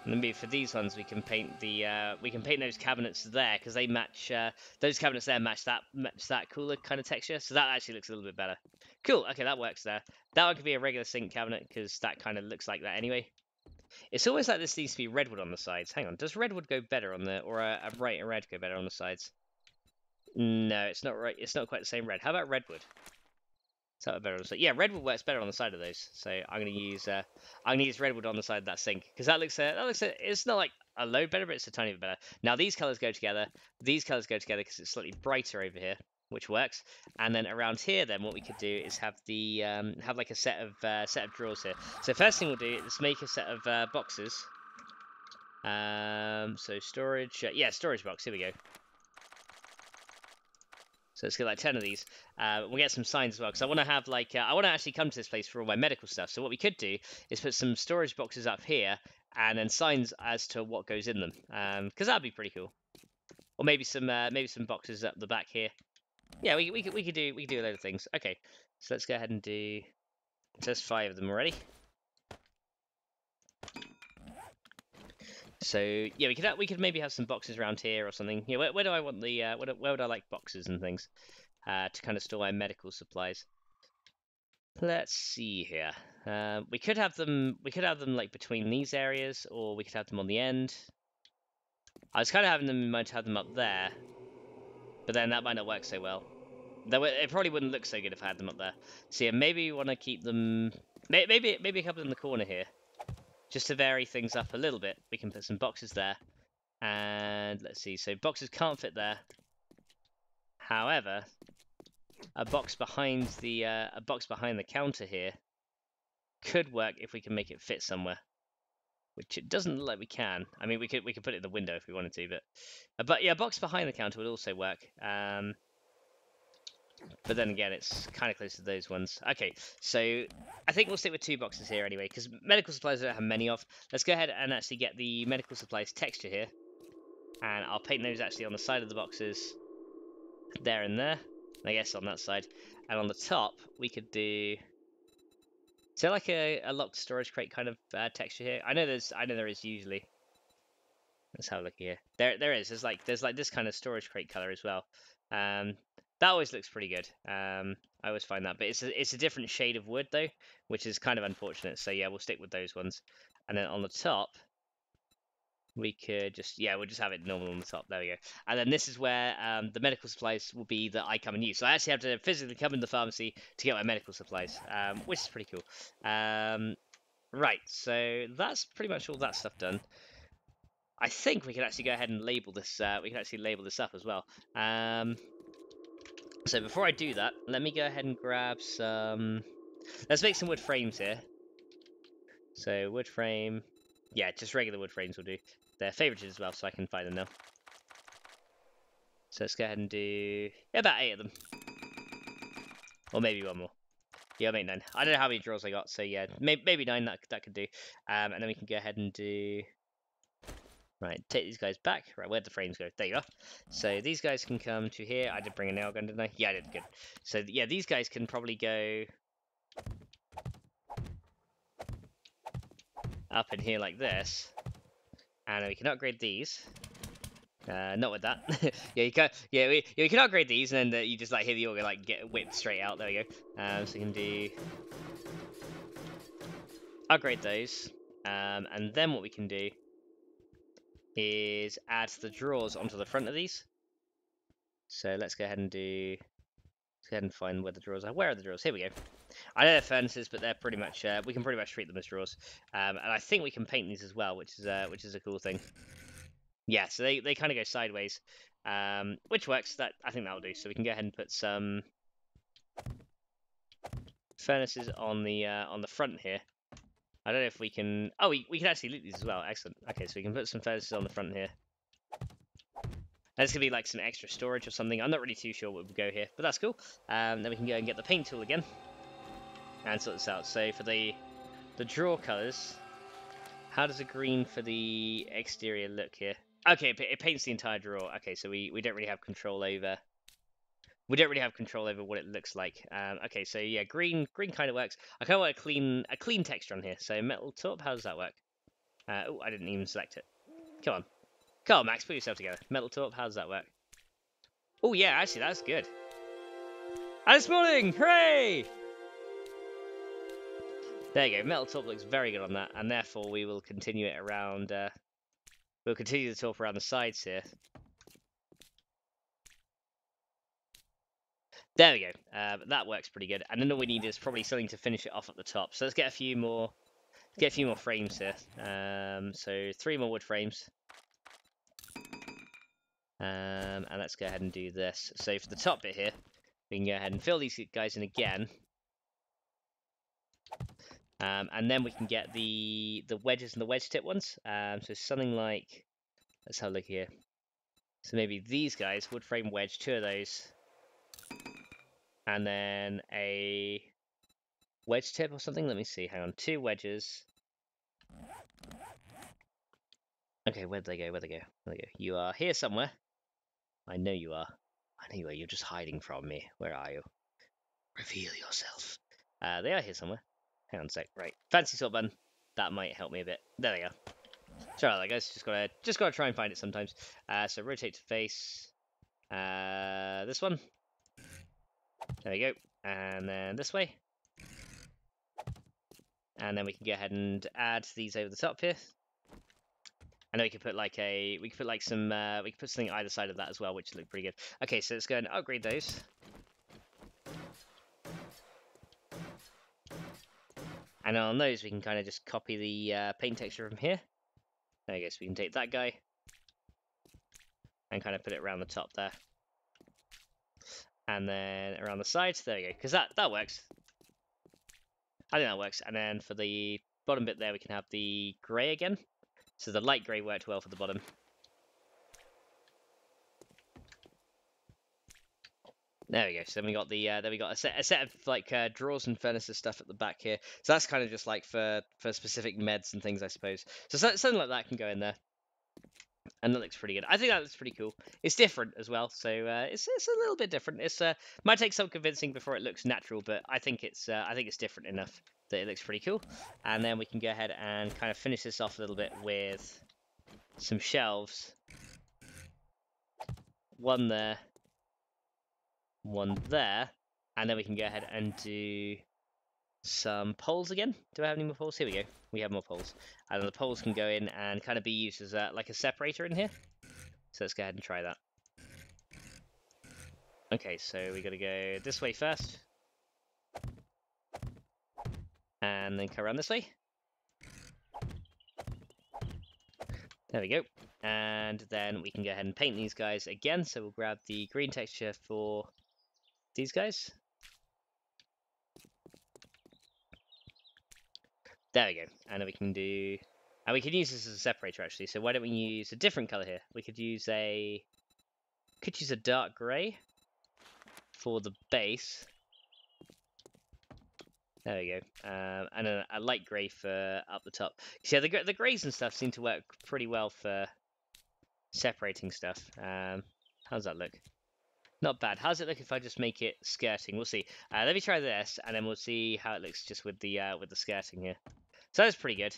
And maybe for these ones, we can paint those cabinets there because they match. Those cabinets there match that cooler kind of texture, so that actually looks a little bit better. Cool. Okay, that works there. That one could be a regular sink cabinet because that kind of looks like that anyway. It's always like this needs to be redwood on the sides. Hang on, does redwood go better on the, or a bright red go better on the sides? No, it's not right. It's not quite the same red. How about redwood? Is that better? Yeah, redwood works better on the side of those. So I'm gonna use redwood on the side of that sink because that looks it's not like a load better, but it's a tiny bit better. Now these colors go together. These colors go together because it's slightly brighter over here, which works. And then around here, then what we could do is have the have like a set of drawers here. So first thing we'll do is make a set of boxes. So storage, yeah, storage box. Here we go. So let's get like 10 of these. We'll get some signs as well, because I want to have like, I want to actually come to this place for all my medical stuff. So what we could do is put some storage boxes up here, and then signs as to what goes in them, because that'd be pretty cool. Or maybe some boxes up the back here. Yeah, we could do a load of things. Okay, so let's go ahead and do. So there's 5 of them already. So yeah, we could maybe have some boxes around here or something. Yeah, where do I want the where would I like boxes and things to kind of store my medical supplies? Let's see here. We could have them like between these areas, or we could have them on the end. I was kind of having them in mind to have them up there, but then that might not work so well. It probably wouldn't look so good if I had them up there. So yeah, maybe we want to keep them. Maybe a couple in the corner here. Just to vary things up a little bit, we can put some boxes there, and let's see. So boxes can't fit there. However, a box behind the counter here could work if we can make it fit somewhere, which it doesn't look like we can. I mean, we could put it in the window if we wanted to, but yeah, a box behind the counter would also work. But then again, it's kind of close to those ones. Okay, so I think we'll stick with 2 boxes here anyway, because medical supplies I don't have many of. Let's go ahead and actually get the medical supplies texture here. And I'll paint those actually on the side of the boxes. There and there. I guess on that side. And on the top, we could do... Is there like a locked storage crate kind of texture here? I know there is usually. Let's have a look here. There is. There's like this kind of storage crate color as well. That always looks pretty good. I always find that, but it's a different shade of wood though, which is kind of unfortunate. So yeah, we'll stick with those ones. And then on the top, we could we'll just have it normal on the top. There we go. And then this is where the medical supplies will be that I come and use. So I actually have to physically come in the pharmacy to get my medical supplies, which is pretty cool. Right, so that's pretty much all that stuff done. I think we can actually go ahead and label this. We can actually label this up as well. So before I do that, let me go ahead and grab some... Let's make some wood frames here. So wood frame... Yeah, just regular wood frames will do. They're favorited as well, so I can find them now. So let's go ahead and do... Yeah, about 8 of them. Or maybe one more. Yeah, I'll make 9. I don't know how many drawers I got, so yeah, maybe 9 that could do. And then we can go ahead and do... Right, take these guys back. Right, where'd the frames go? There you are. So these guys can come to here. I did bring a nail gun, didn't I? Yeah, I did. Good. So yeah, these guys can probably go up in here like this, and we can upgrade these. Not with that. Yeah, you can. Yeah, you can upgrade these, and then you just like hit the auger, like get whipped straight out. There we go. So you can do upgrade those, and then what we can do is add the drawers onto the front of these. So let's go ahead and do. Let's go ahead and find where the drawers are. Where are the drawers? Here we go. I know they're furnaces, but they're pretty much. We can pretty much treat them as drawers, and I think we can paint these as well, which is a cool thing. Yeah, so they kind of go sideways, which works. That I think that'll do. So we can go ahead and put some furnaces on the front here. I don't know if we can. Oh, we can actually loot these as well. Excellent. Okay, so we can put some furnaces on the front here. There's gonna be like some extra storage or something. I'm not really too sure what would go here, but that's cool. Then we can go and get the paint tool again and sort this out. So for the draw colors, how does a green for the exterior look here? Okay, it paints the entire drawer. Okay, so we don't really have control over. We don't really have control over what it looks like. Okay, so yeah, green kind of works. I kind of want a clean texture on here. So metal top, how does that work? Oh, I didn't even select it. Come on, Max, put yourself together. Metal top, how does that work? Oh yeah, actually that's good. And it's morning, hooray! There you go. Metal top looks very good on that, and therefore we will continue it around. We'll continue the top around the sides here. There we go. That works pretty good. And then all we need is probably something to finish it off at the top. So let's get a few more. Get a few more frames here. So 3 more wood frames. And let's go ahead and do this. So for the top bit here, we can go ahead and fill these guys in again. And then we can get the wedges and the wedge tip ones. So something like, let's have a look here. So maybe these guys, wood frame wedge, 2 of those. And then a wedge tip or something. Let me see. Hang on. 2 wedges. Okay, where'd they go? Where'd they go? Where'd they go? You are here somewhere. I know you are. I know you are. You're just hiding from me. Where are you? Reveal yourself. They are here somewhere. Hang on a sec. Right. Fancy sort button. That might help me a bit. There they are. Sorry about that, guys. Just gotta try and find it sometimes. So rotate to face. This one. There we go. And then this way. And then we can go ahead and add these over the top here. And then we can put like something either side of that as well, which look pretty good. Okay, so let's go and upgrade those. And on those, we can kind of just copy the paint texture from here. There you go. So we can take that guy and kind of put it around the top there. And then around the sides, there we go, because that works. I think that works. And then for the bottom bit there, we can have the grey again. So the light grey worked well for the bottom. There we go. So then we got a set of like drawers and furnaces stuff at the back here. So that's kind of just like for specific meds and things, I suppose. So something like that can go in there. And that looks pretty good. I think that looks pretty cool. It's different as well, so it's a little bit different. It's might take some convincing before it looks natural, but I think it's different enough that it looks pretty cool. And then we can go ahead and kind of finish this off a little bit with some shelves. One there, one there, and then we can go ahead and do some poles again. Do I have any more poles? Here we go. We have more poles. And the poles can go in and kind of be used as like a separator in here. So let's go ahead and try that. Okay, so we got to go this way first. And then come around this way. There we go. And then we can go ahead and paint these guys again. So we'll grab the green texture for these guys. There we go. And then we can do... And we can use this as a separator, actually. So why don't we use a different color here? We could use a... dark grey for the base. There we go. And a light grey for up the top. So yeah, the greys and stuff seem to work pretty well for separating stuff. How does that look? Not bad. How does it look if I just make it skirting? We'll see. Let me try this, and then we'll see how it looks just with the skirting here. So that's pretty good.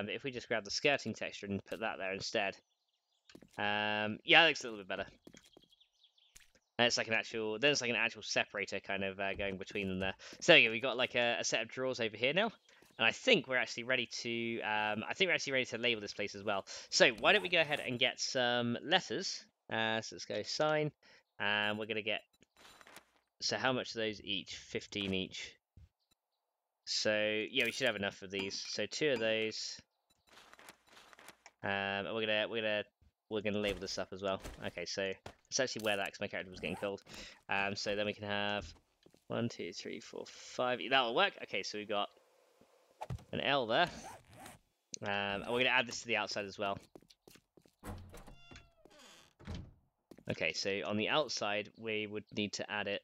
If we just grab the skirting texture and put that there instead. Yeah, that looks a little bit better. And it's like an actual, then it's like an actual separator kind of going between them there. So there you go, we got like a set of drawers over here now. And I think we're actually ready to, label this place as well. So why don't we go ahead and get some letters. So let's go sign. And we're going to get, so how much are those each? 15 each. So yeah, we should have enough of these. So 2 of those. And we're gonna label this up as well. Okay, so let's actually wear that because my character was getting cold. So then we can have 1, 2, 3, 4, 5. That'll work. Okay, so we've got an L there. And we're gonna add this to the outside as well. Okay, so on the outside we would need to add it.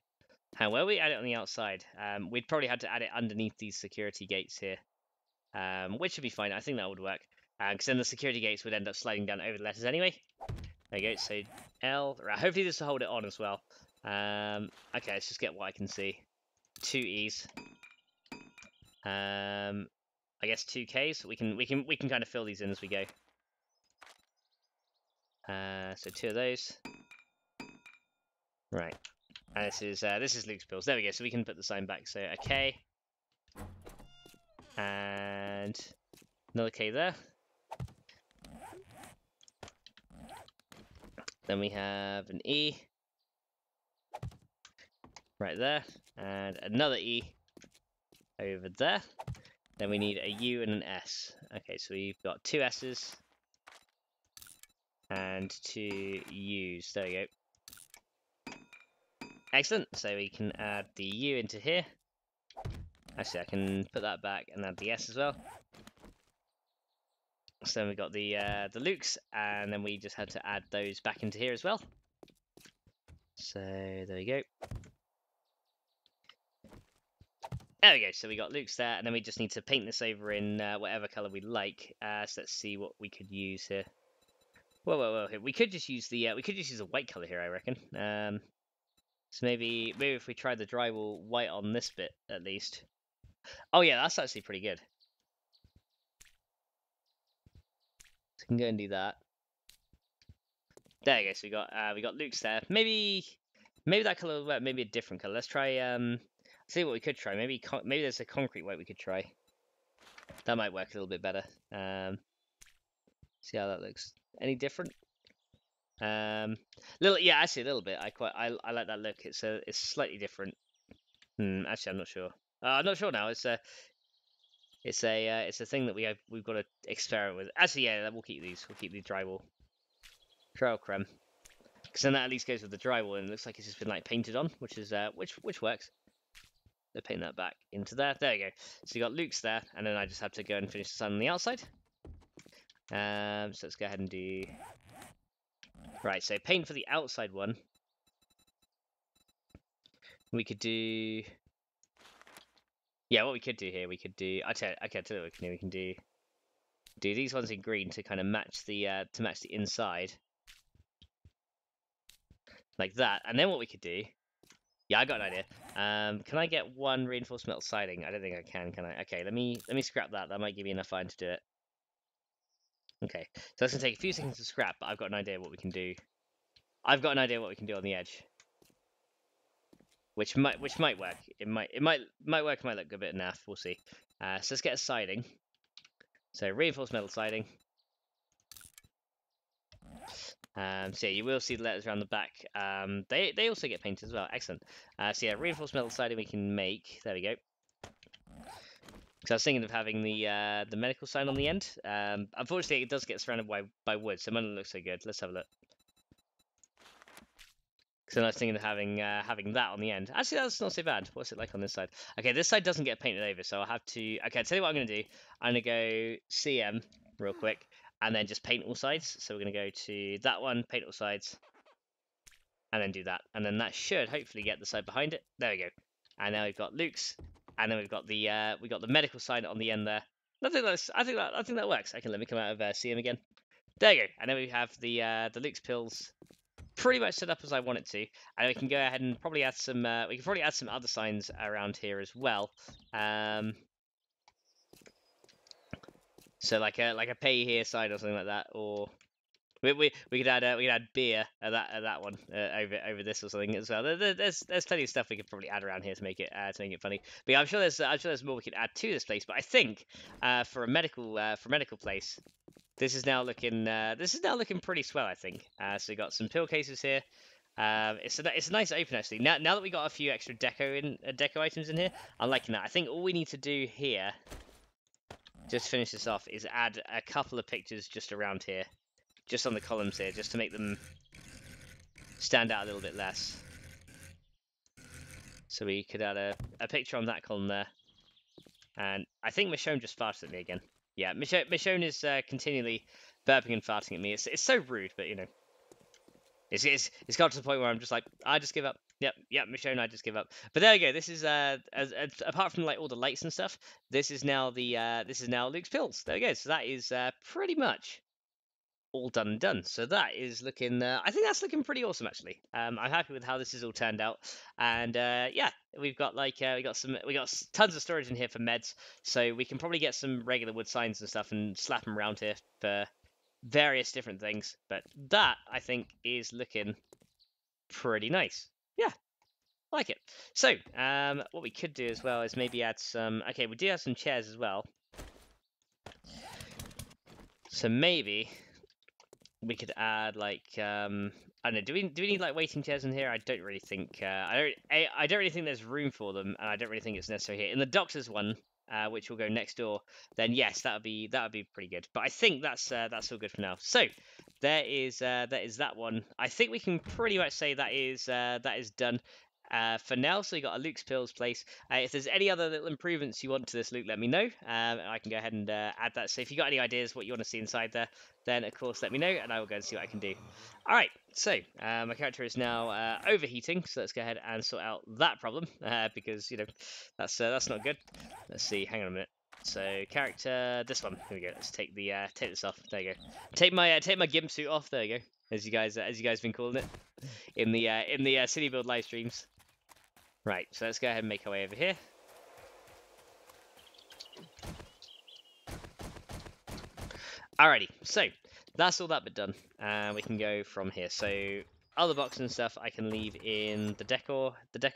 How will we add it on the outside? We'd probably have to add it underneath these security gates here, which should be fine. I think that would work. Because then the security gates would end up sliding down over the letters anyway. There you go, so L. Right, hopefully this will hold it on as well. Okay, let's just get what I can see. 2 E's. I guess 2 K's. We can kind of fill these in as we go. So 2 of those. Right. And this is Luke's pills. There we go. So we can put the sign back. So a K. And another K there. Then we have an E right there, and another E over there. Then we need a U and an S. Okay, so we've got 2 S's and 2 U's. There we go. Excellent. So we can add the U into here. Actually, I can put that back and add the S as well. So then we've got the Lukes, and then we just had to add those back into here as well. So there we go. There we go. So we got Lukes there, and then we just need to paint this over in whatever color we like. So let's see what we could use here. Whoa! We could just use the white color here, I reckon. So maybe if we try the drywall white on this bit at least. Oh yeah, that's actually pretty good. So we can go and do that. There you go. So we got Luke's there. Maybe that color will work. Maybe a different color. Let's try. See what we could try. Maybe there's a concrete white we could try. That might work a little bit better. See how that looks. Any different? Yeah, actually a little bit. I like that look. It's slightly different. Actually, I'm not sure. I'm not sure now. It's a thing that we've got to experiment with. Actually, yeah, we'll keep these. We'll keep the drywall creme, because then that at least goes with the drywall, and it looks like it's just been like painted on, which is which works. So paint that back into there. There you go. So you got Luke's there, and then I just have to go and finish the sign on the outside. So let's go ahead and do. Right. So paint for the outside one. We could do. Yeah, what we could do here, we could do. I tell you what we can do. We can do these ones in green to kind of match the inside, like that. And then what we could do. Yeah, I got an idea. Can I get 1 reinforced metal siding? I don't think I can I? Okay, let me scrap that. That might give me enough iron to do it. Okay, so that's gonna take a few seconds to scrap, but I've got an idea what we can do. I've got an idea what we can do on the edge, which might work. It might work. It might look a bit naff. We'll see. So let's get a siding. So reinforced metal siding. So yeah, you will see the letters around the back. They also get painted as well. Excellent. So yeah, reinforced metal siding we can make. There we go. Because I was thinking of having the medical sign on the end. Unfortunately, it does get surrounded by wood, so it might not look so good. Let's have a look. Because I was thinking of having that on the end. Actually, that's not so bad. What's it like on this side? Okay, this side doesn't get painted over, so I'll have to. Okay, I'll tell you what I'm going to do. I'm going to go CM real quick, and then just paint all sides. So we're going to go to that one, paint all sides, and then do that, and then that should hopefully get the side behind it. There we go. And now we've got Luke's, and then we've got the medical sign on the end there. I think that works. Okay, let me come out of CM again. There you go. And then we have the Luke's pills pretty much set up as I want it to, and we can go ahead and probably add some. We can probably add some other signs around here as well. So like a pay here sign or something like that, or we could add beer at that one over this or something as well. There's plenty of stuff we could probably add around here to make it funny. But yeah, I'm sure there's more we could add to this place. But I think for a medical place, this is now looking pretty swell. I think so. We got some pill cases here. It's a nice open actually. Now that we got a few extra deco items in here, I'm liking that. I think all we need to do here, just to finish this off, is add a couple of pictures just around here, just on the columns here, just to make them stand out a little bit less. So we could add a picture on that column there. And I think Michonne just farted at me again. Yeah, Michonne is continually burping and farting at me. It's so rude, but you know, it's got to the point where I'm just like, I just give up. Yep, Michonne, I just give up. But there we go. This is apart from like all the lights and stuff, this is now Luke's pills. There we go. So that is pretty much all done and done. So that is looking, I think that's looking pretty awesome actually. I'm happy with how this has all turned out, and yeah, we've got tons of storage in here for meds, so we can probably get some regular wood signs and stuff and slap them around here for various different things. But that I think is looking pretty nice. Yeah, like it. So what we could do as well is maybe add some, okay, we do have some chairs as well, so maybe we could add like I don't know. Do we need like waiting chairs in here? I don't really think I don't really think there's room for them, and I don't really think it's necessary here. In the doctor's one, which will go next door, then yes, that would be pretty good. But I think that's all good for now. So there is that one. I think we can pretty much say that is done. For now, so you got a Luke's Pills place. If there's any other little improvements you want to this, Luke, let me know. I can go ahead and add that. So if you got any ideas what you want to see inside there, then of course let me know, and I will go and see what I can do. All right, so my character is now overheating, so let's go ahead and sort out that problem because you know that's not good. Let's see. Hang on a minute. So character, this one. Here we go. Let's take this off. There you go. Take my gimp suit off. There you go. As you guys been calling it in the city build live streams. Right, so let's go ahead and make our way over here. Alrighty, so that's all that but done. We can go from here. So other boxes and stuff I can leave in the deco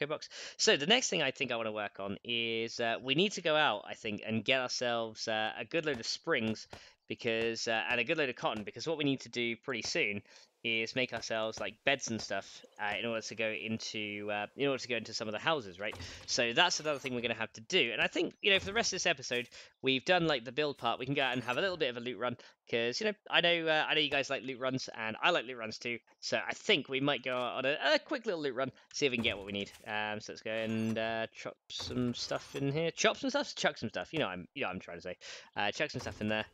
box. So the next thing I think I want to work on is we need to go out, I think, and get ourselves a good load of springs, because and a good load of cotton, because what we need to do pretty soon is make ourselves like beds and stuff in order to go into some of the houses, right? So that's another thing we're going to have to do. And I think, you know, for the rest of this episode, we've done like the build part. We can go out and have a little bit of a loot run, because you know I know you guys like loot runs, and I like loot runs too. So I think we might go on a quick little loot run, see if we can get what we need. So let's go and chop some stuff in here. Chop some stuff, chuck some stuff. You know I'm trying to say. Chuck some stuff in there.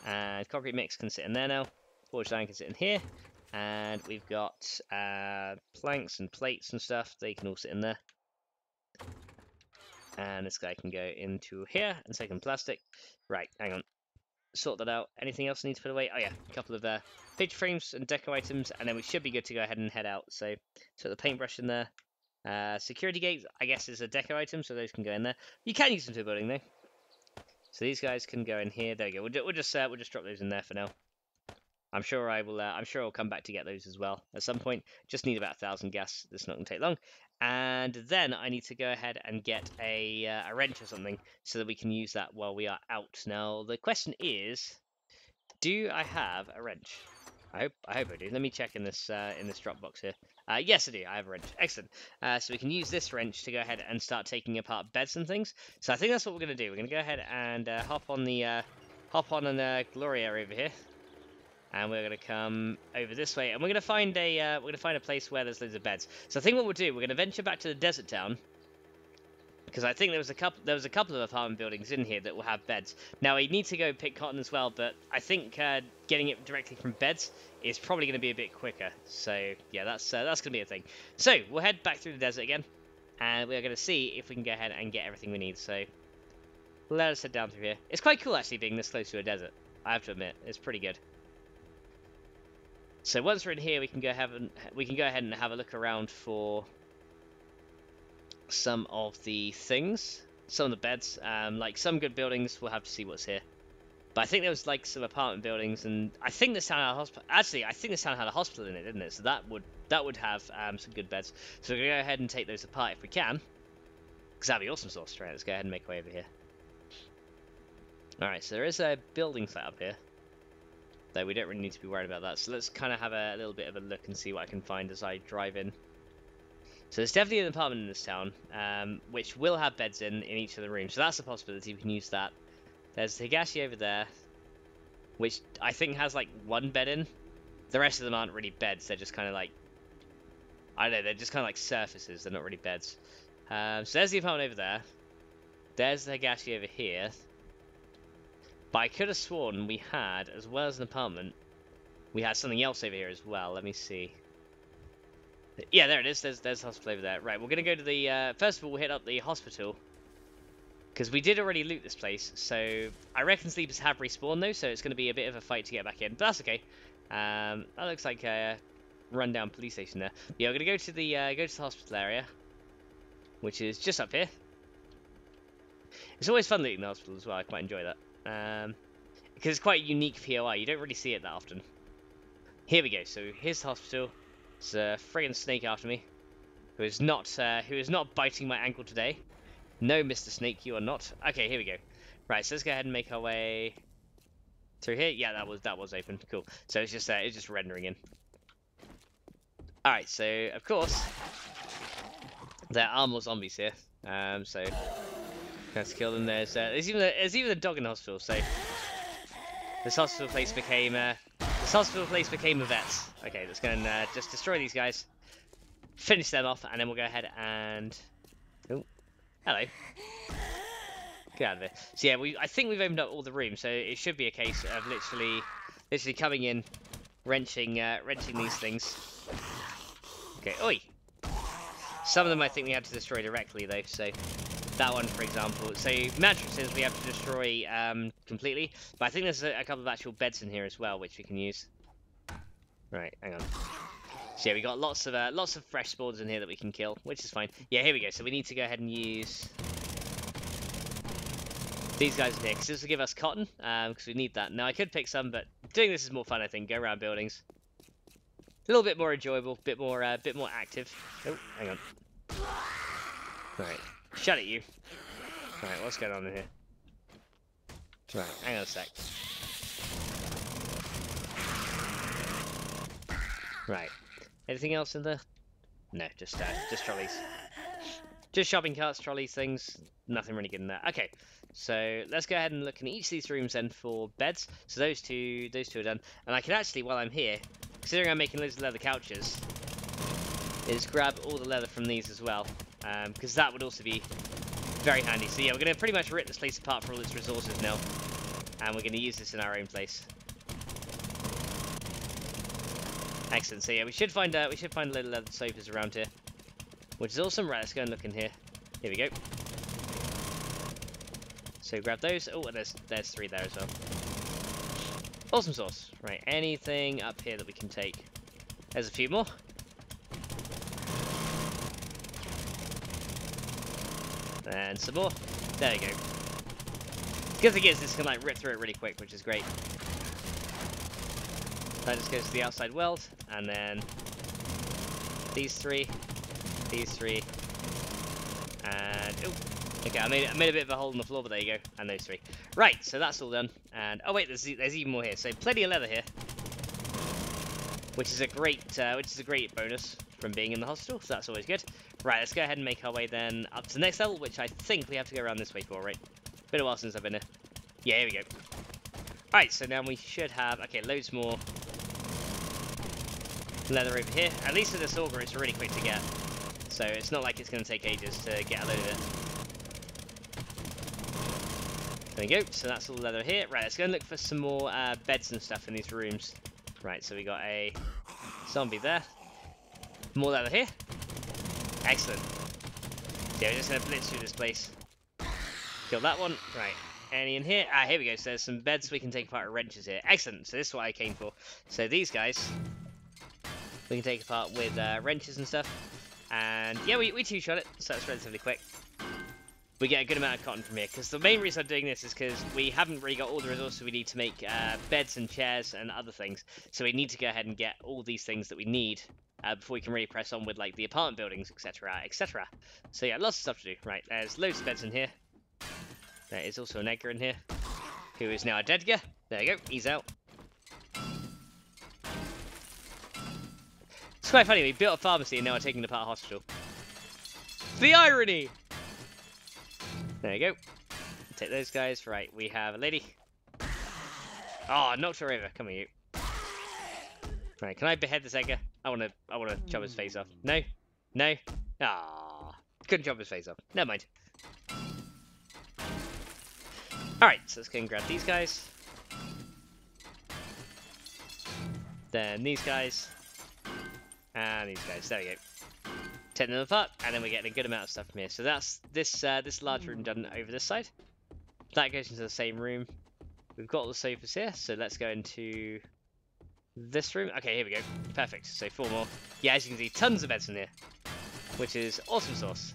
And concrete mix can sit in there now. Forged iron can sit in here. And we've got planks and plates and stuff. They can all sit in there. And this guy can go into here and take in plastic. Right, hang on. Sort that out. Anything else I need to put away? Oh yeah, a couple of picture frames and deco items, and then we should be good to go ahead and head out. So the paintbrush in there. Security gate, I guess, is a deco item, so those can go in there. You can use them to building though. So these guys can go in here. There we go. We'll just drop those in there for now. I'm sure I will. I'm sure I'll come back to get those as well at some point. Just need about 1,000 gas. This is not going to take long. And then I need to go ahead and get a wrench or something so that we can use that while we are out. Now the question is, do I have a wrench? I hope I do. Let me check in this drop box here. Yes, I do. I have a wrench. Excellent. So we can use this wrench to go ahead and start taking apart beds and things. So I think that's what we're going to do. We're going to go ahead and hop on an Gloria over here. And we're going to come over this way, and we're going to find a place where there's loads of beds. So I think what we'll do, we're going to venture back to the desert town, because I think there was a couple of apartment buildings in here that will have beds. Now we need to go pick cotton as well, but I think getting it directly from beds is probably going to be a bit quicker. So yeah, that's going to be a thing. So we'll head back through the desert again, and we're going to see if we can go ahead and get everything we need. So let us head down through here. It's quite cool actually being this close to a desert. I have to admit, it's pretty good. So once we're in here, we can go ahead and have a look around for some of the things, some of the beds. Like some good buildings, we'll have to see what's here. But I think there was like some apartment buildings, and I think this town had a hospital. Actually, I think this town had a hospital in it, didn't it? So that would have some good beds. So we're gonna go ahead and take those apart if we can, because that'd be awesome sauce. Right, let's go ahead and make our way over here. All right, so there is a building set up here, though we don't really need to be worried about that. So let's kind of have a little bit of a look and see what I can find as I drive in. So there's definitely an apartment in this town, which will have beds in each of the rooms. So that's a possibility. We can use that. There's Higashi over there, which I think has like one bed in. The rest of them aren't really beds. They're just kind of like, I don't know, they're just kind of like surfaces. They're not really beds. So there's the apartment over there. There's the Higashi over here. But I could have sworn we had, as well as an apartment, we had something else over here as well. Let me see. Yeah, there it is. There's the hospital over there. Right, we're going to go to the... first of all, we'll hit up the hospital. Because we did already loot this place, so I reckon sleepers have respawned though, so it's going to be a bit of a fight to get back in, but that's okay. That looks like a rundown police station there. Yeah, we're going to go to the hospital area, which is just up here. It's always fun looting the hospital as well. I quite enjoy that, because it's quite a unique POI. You don't really see it that often. Here we go. So here's the hospital. There's a friggin' snake after me, who is not biting my ankle today. No, Mr. Snake, you are not. Okay, here we go. Right, so let's go ahead and make our way through here. Yeah, that was open. Cool. So it's just rendering in. All right, so of course there are more zombies here. So let's kill them. There's even a dog in the hospital. So this hospital place became a vet. Okay, let's go and just destroy these guys, finish them off, and then we'll go ahead and. Oh. Hello. Get out of there. So yeah, I think we've opened up all the rooms, so it should be a case of literally coming in, wrenching these things. Okay, oi! Some of them I think we have to destroy directly though, so that one for example. So mattresses we have to destroy completely, but I think there's a couple of actual beds in here as well, which we can use. Right, hang on. So yeah, we got lots of fresh spawns in here that we can kill, which is fine. Yeah, here we go. So we need to go ahead and use these guys in here, because this will give us cotton, because we need that. Now I could pick some, but doing this is more fun, I think. Go around buildings, a little bit more enjoyable, bit more active. Oh, hang on. Right, shut it, you. Right, what's going on in here? Right, hang on a sec. Right. Anything else in there? No, just trolleys. Just shopping carts, trolleys, things. Nothing really good in there. Okay, so let's go ahead and look in each of these rooms then for beds. So those two are done. And I can actually, while I'm here, considering I'm making loads of leather couches, is grab all the leather from these as well, because that would also be very handy. So yeah, we're going to pretty much rip this place apart for all its resources now, and we're going to use this in our own place. Excellent. So yeah, we should find little leather sofas around here, which is awesome. Right, let's go and look in here. Here we go. So grab those. Oh, and there's 3 there as well. Awesome sauce. Right, anything up here that we can take? There's a few more. And some more. There we go. The good thing is this can like rip through it really quick, which is great. That just goes to the outside world, and then these 3, and oh, okay, I made a bit of a hole in the floor, but there you go, and those 3. Right, so that's all done, and oh wait, there's even more here. So plenty of leather here, which is a great bonus from being in the hospital. So that's always good. Right, let's go ahead and make our way then up to the next level, which I think we have to go around this way for. Right, been a while since I've been here. Yeah, here we go. Alright, so now we should have, okay, loads more leather over here. At least with this auger, it's really quick to get. So it's not like it's going to take ages to get a load of it. There we go, so that's all the leather here. Right, let's go and look for some more beds and stuff in these rooms. Right, so we got a zombie there. More leather here. Excellent. So yeah, we're just going to blitz through this place. Kill that one. Right. Any in here? Ah, here we go. So there's some beds we can take apart with wrenches here. Excellent. So this is what I came for. So these guys we can take apart with wrenches and stuff. And yeah, we two-shot it, so that's relatively quick. we get a good amount of cotton from here. Because the main reason I'm doing this is because we haven't really got all the resources we need to make beds and chairs and other things. So we need to go ahead and get all these things that we need before we can really press on with like the apartment buildings, etc, etc. So yeah, lots of stuff to do. Right, there's loads of beds in here. There is also an Edgar in here, who is now a Dedgar. There you go, he's out. It's quite funny, we built a pharmacy and now we're taking apart a hospital. The irony! There you go. Take those guys. Right, we have a lady. Oh, knocked her over. Come here, you. Right, can I behead this Edgar? I wanna chop his face off. No? No? Ah, couldn't chop his face off. Never mind. Alright, so let's go and grab these guys. Then these guys. And these guys. There we go. Take them apart, and then we're getting a good amount of stuff from here. So that's this large room done over this side. That goes into the same room. We've got all the sofas here, so let's go into this room. Okay, here we go. Perfect. So 4 more. Yeah, as you can see, tons of beds in here, which is awesome sauce.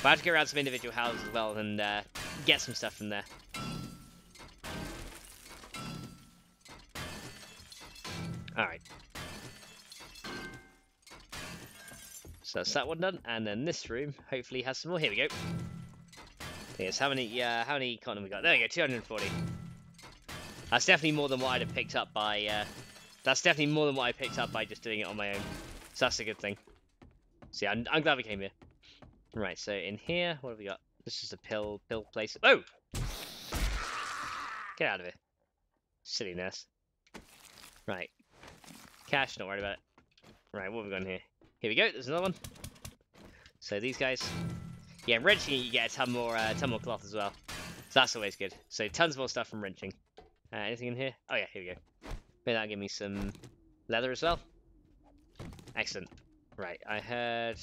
But I have to go around some individual houses as well and get some stuff from there. Alright. So that's that one done, and then this room hopefully has some more. Here we go. Yes, how many cotton have we got? There we go, 240. That's definitely more than what I'd have picked up by. That's definitely more than what I picked up by just doing it on my own. So that's a good thing. So yeah, I'm glad we came here. Right, so in here, what have we got? This is a pill place. Oh! Get out of here. Silliness. Right. Cash, not worried about it. Right, what have we got in here? Here we go, there's another one. So these guys. Yeah, wrenching you get a ton more cloth as well. So that's always good. So tons more stuff from wrenching. Anything in here? Oh yeah, here we go. Maybe that'll give me some leather as well. Excellent. Right, I heard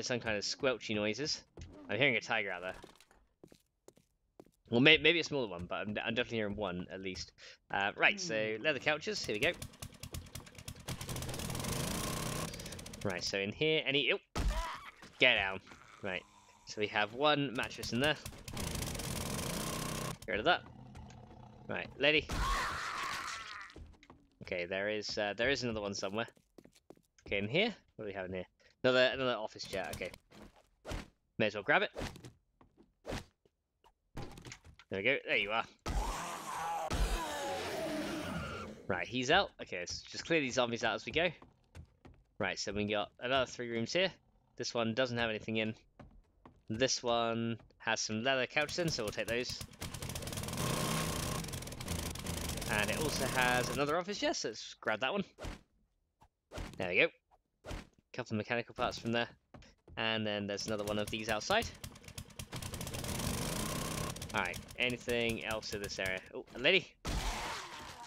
some kind of squelchy noises. I'm hearing a tiger out there. Well, maybe a smaller one, but I'm definitely hearing one at least. Right, so leather couches, here we go. Right, so in here, get down. Right, so we have one mattress in there. Get rid of that. Right, lady. Okay, there is another one somewhere. Okay, in here, what do we have in here? Another office chair. Okay, may as well grab it. There we go. There you are. Right, he's out. Okay, let's just clear these zombies out as we go. Right, so we got another 3 rooms here. This one doesn't have anything in. This one has some leather couches in, so we'll take those. And it also has another office, yes, so let's grab that one. There we go. Couple of mechanical parts from there. And then there's another one of these outside. Alright, anything else in this area? Oh, a lady.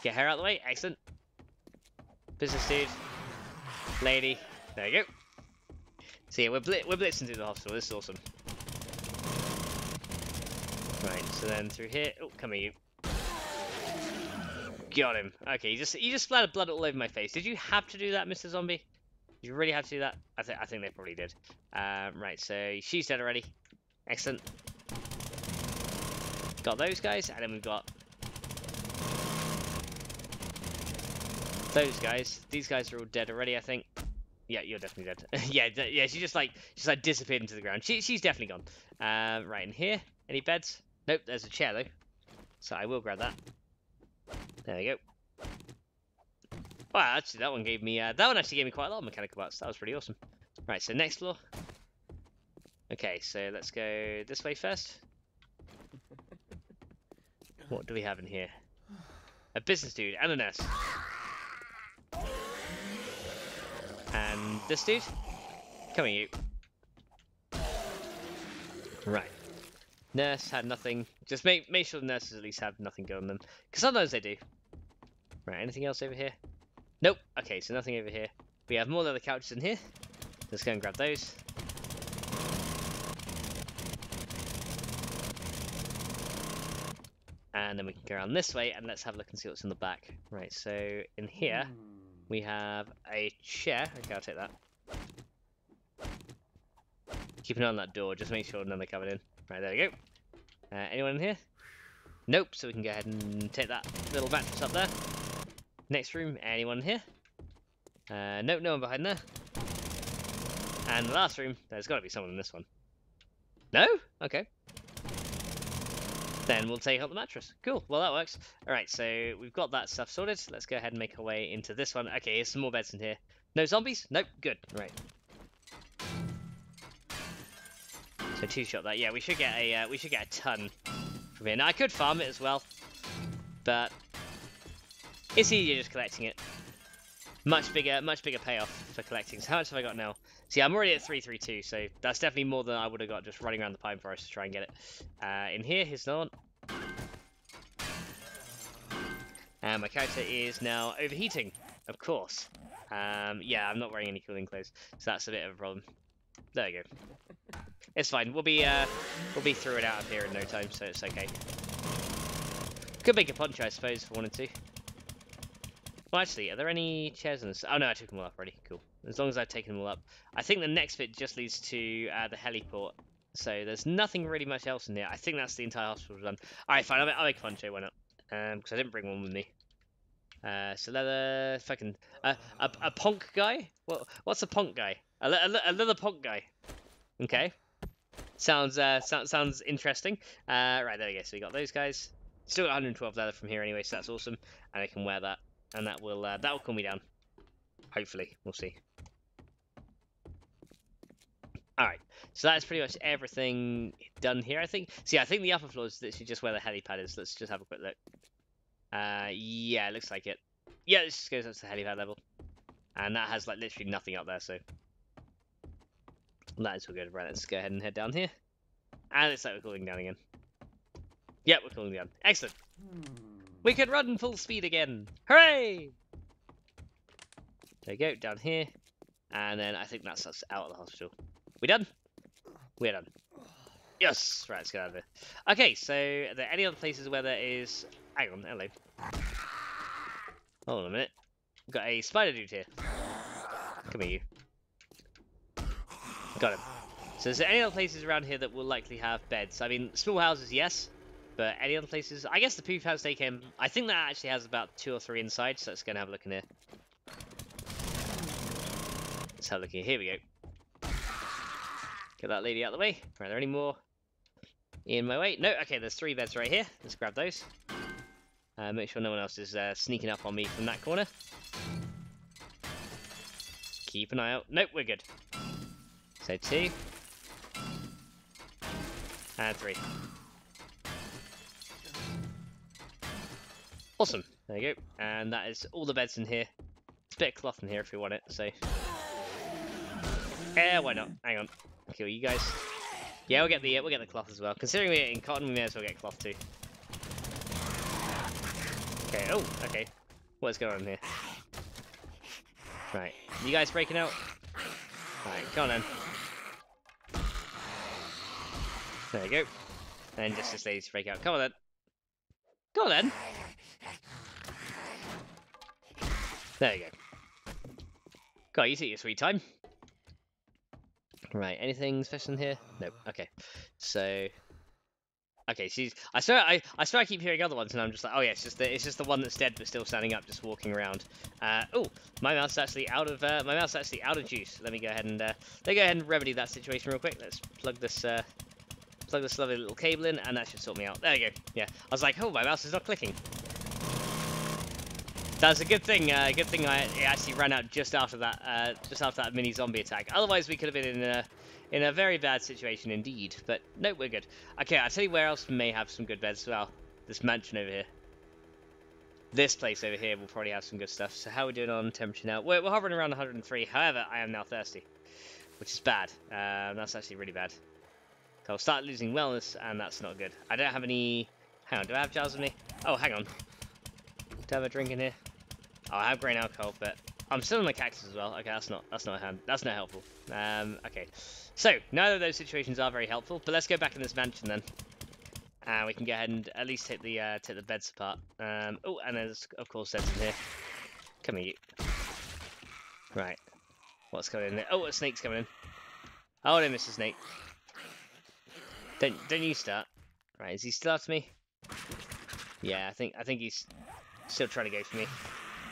Get her out of the way, excellent. Business dude. Lady. There you go. So yeah, we're blitzing through the hospital, this is awesome. Right, so then through here. Oh, come here, you. Got him. Okay, you just splattered blood all over my face. Did you have to do that, Mr. Zombie? Did you really have to do that? I think they probably did. Right, so she's dead already. Excellent. Got those guys, and then we've got those guys. These guys are all dead already, I think. Yeah, you're definitely dead. yeah, she just disappeared into the ground. She's definitely gone. Right in here, any beds? Nope, there's a chair though, so I will grab that. There we go. Wow, actually, that one actually gave me quite a lot of mechanical parts. That was pretty awesome. Right, so next floor. Okay, so let's go this way first. What do we have in here? A business dude and a nurse. And this dude? Come here, you. Right. Nurse had nothing. Just make sure the nurses at least have nothing going on them. Because sometimes they do. Right, anything else over here? Nope. Okay, so nothing over here. We have more leather couches in here. Let's go and grab those. And then we can go around this way and let's have a look and see what's in the back. Right, so in here we have a chair. Okay, I'll take that. Keep an eye on that door, just make sure none are coming in. Right, there we go. Anyone in here? Nope, so we can go ahead and take that little mattress up there. Next room, anyone in here? Nope, no one behind there. And the last room, there's got to be someone in this one. No? Okay. Then we'll take out the mattress. Cool, well that works. Alright, so we've got that stuff sorted. Let's go ahead and make our way into this one. Okay, here's some more beds in here. No zombies? Nope, good. Right. So 2-shot that. Yeah, we should get a ton from here. Now I could farm it as well, but it's easier just collecting it. Much bigger payoff for collecting. So how much have I got now? See, I'm already at 332, so that's definitely more than I would have got just running around the pine forest to try and get it. In here, here's another one. And my character is now overheating, of course. Yeah, I'm not wearing any cooling clothes, so that's a bit of a problem. There we go. It's fine. We'll be through it out of here in no time, so it's okay. Could make a poncho, I suppose, if I wanted to. Well, actually, are there any chairs in this? Oh no, I took them all up already. Cool. As long as I've taken them all up. I think the next bit just leads to the heliport. So there's nothing really much else in here. I think that's the entire hospital done. Alright, fine. I'll make a poncho, why not? Because I didn't bring one with me. So leather, fucking a ponk guy. What's a ponk guy? A leather ponk guy. Okay. Sounds interesting. Right, there we go. So we got those guys. Still got 112 leather from here anyway, so that's awesome. And I can wear that, and that will cool me down. Hopefully, we'll see. All right, so that's pretty much everything done here, I think. See, I think the upper floor is literally just where the helipad is. Let's just have a quick look. Yeah, it looks like it. Yeah, this just goes up to the helipad level, and that has like literally nothing up there. So that is all good. Right, let's go ahead and head down here. And it's like we're cooling down again. Yep, we're cooling down. Excellent. We can run full speed again. Hooray! There you go, down here. And then I think that's us out of the hospital. We done? We're done. Yes! Right, let's get out of here. Okay, so are there any other places where there is... Hang on, hello. Hold on a minute. We've got a spider dude here. Come here, you. Got him. So is there any other places around here that will likely have beds? I mean, small houses, yes. But any other places? I guess the Poop House Daycare, I think that actually has about 2 or 3 inside, so let's go and have a look in here. Let's have a look here. Here we go. Get that lady out of the way. Are there any more in my way? No? Okay, there's 3 beds right here. Let's grab those. Make sure no one else is sneaking up on me from that corner. Keep an eye out. Nope, we're good. So 2. And 3. Awesome. There you go. And that is all the beds in here. There's a bit of cloth in here if we want it, so... Yeah, why not? Hang on. Kill you guys. Yeah, we'll get the cloth as well. Considering we're in cotton, we may as well get cloth too. Okay, oh, okay. What's going on here? Right. You guys breaking out? Right, come on then. There you go. And just this lady's break out. Come on then. Come on then. There you go. God, you take your sweet time. Right, anything special in here? Nope. Okay. So okay, she's I swear I keep hearing other ones and I'm just like, oh yeah, it's just the one that's dead but still standing up, just walking around. Oh, my mouth's actually out of juice. Let me go ahead and remedy that situation real quick. Let's plug this lovely little cable in, and that should sort me out. There you go. Yeah, I was like, oh, my mouse is not clicking. That's a good thing. Good thing it actually ran out just after that mini zombie attack. Otherwise, we could have been in a very bad situation indeed. But no, we're good. Okay, I'll tell you where else we may have some good beds as well. This mansion over here. This place over here will probably have some good stuff. So how are we doing on temperature now? We're hovering around 103. However, I am now thirsty, which is bad. That's actually really bad. So I'll start losing wellness, and that's not good. I don't have any... Hang on, do I have jars with me? Oh, hang on. Do I have a drink in here? Oh, I have grain alcohol, but I'm still in the cactus as well. Okay, that's not helpful. Okay. So, neither of those situations are very helpful, but let's go back in this mansion then. And we can go ahead and at least take the beds apart. Oh, and there's, of course, beds in here. Come here, you. Right. What's going in there? Oh, a snake's coming in. Oh, no, Mr. Snake. Don't you start. Right, is he still after me? Yeah, I think he's still trying to go for me.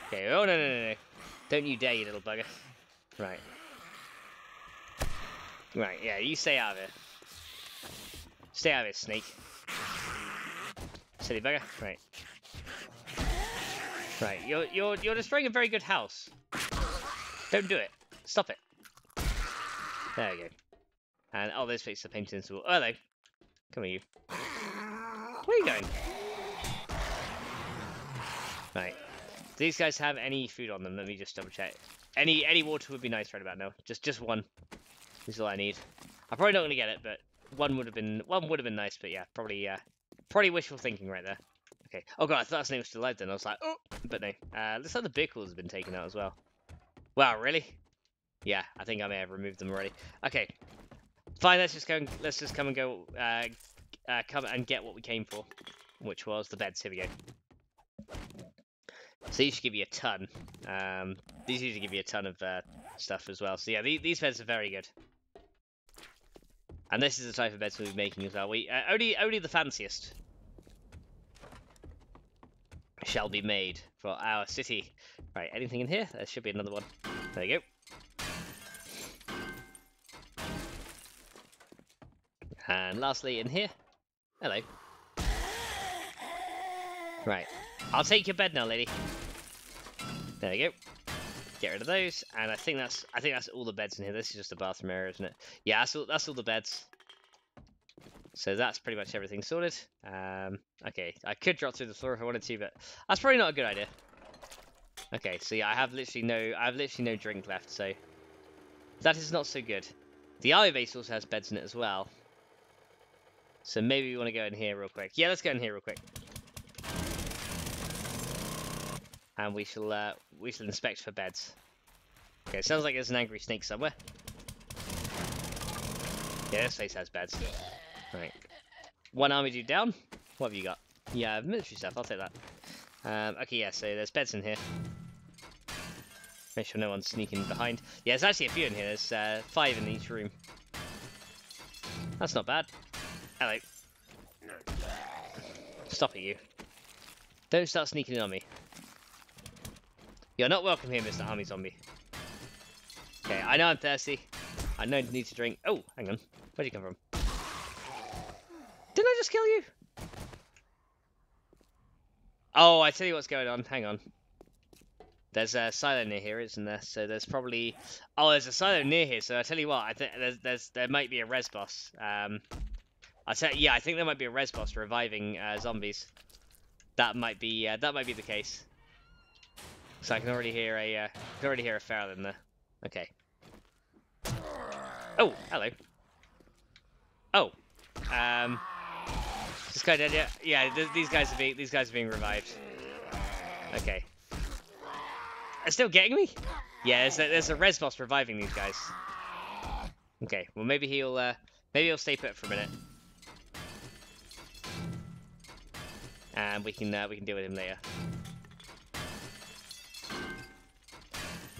Okay, oh no. Don't you dare, you little bugger. Right. Right, yeah, you stay out of it. Stay out of it, snake. Silly bugger. Right. Right, you're destroying a very good house. Don't do it. Stop it. There we go. And oh, those faces are painted into the wall. Oh, hello. Come here, you. Where are you going? Right. Do these guys have any food on them? Let me just double check. Any water would be nice right about now. Just one. This is all I need. I'm probably not gonna get it, but one would have been nice. But yeah, probably wishful thinking right there. Okay. Oh god, I thought snake was still alive then. I was like, oh, but no. Looks like the vehicles have been taken out as well. Wow, really? Yeah, I think I may have removed them already. Okay. Fine. Let's just come and go. Come and get what we came for, which was the beds. Here we go. So these should give you a ton. These usually give you a ton of stuff as well. So yeah, these beds are very good. And this is the type of beds we'll be making as well. We only the fanciest shall be made for our city. Right, anything in here? There should be another one. There you go. And lastly, in here. Hello. Right. I'll take your bed now, lady. There you go. Get rid of those, and I think that's all the beds in here. This is just a bathroom area, isn't it? Yeah, that's all the beds. So that's pretty much everything sorted. Okay, I could drop through the floor if I wanted to, but that's probably not a good idea. Okay, so yeah, I have literally no drink left, so that is not so good. The army base also has beds in it as well. So maybe we want to go in here real quick. Yeah, let's go in here real quick. And we shall inspect for beds. Okay, sounds like there's an angry snake somewhere. Yeah, this place has beds. Right. One army dude down. What have you got? Yeah, military stuff. I'll take that. Okay, yeah, so there's beds in here. Make sure no one's sneaking behind. Yeah, there's actually a few in here. There's 5 in each room. That's not bad. Hello. Stop it, you. Don't start sneaking in on me. You're not welcome here, Mr. Army Zombie. Okay, I know I'm thirsty. I know I need to drink. Oh, hang on. Where'd you come from? Didn't I just kill you? Oh, I tell you what's going on. Hang on. There's a silo near here, isn't there? So there's probably... Oh, there's a silo near here. So I tell you what, I think there might be a res boss. I think there might be a res boss reviving zombies. That might be the case. So I can already hear a feral in there. Okay. Oh, hello. Oh, is this guy dead yet? Yeah, these guys are being revived. Okay. They're still getting me? Yeah, there's a res boss reviving these guys. Okay, well maybe he'll stay put for a minute, and we can deal with him later.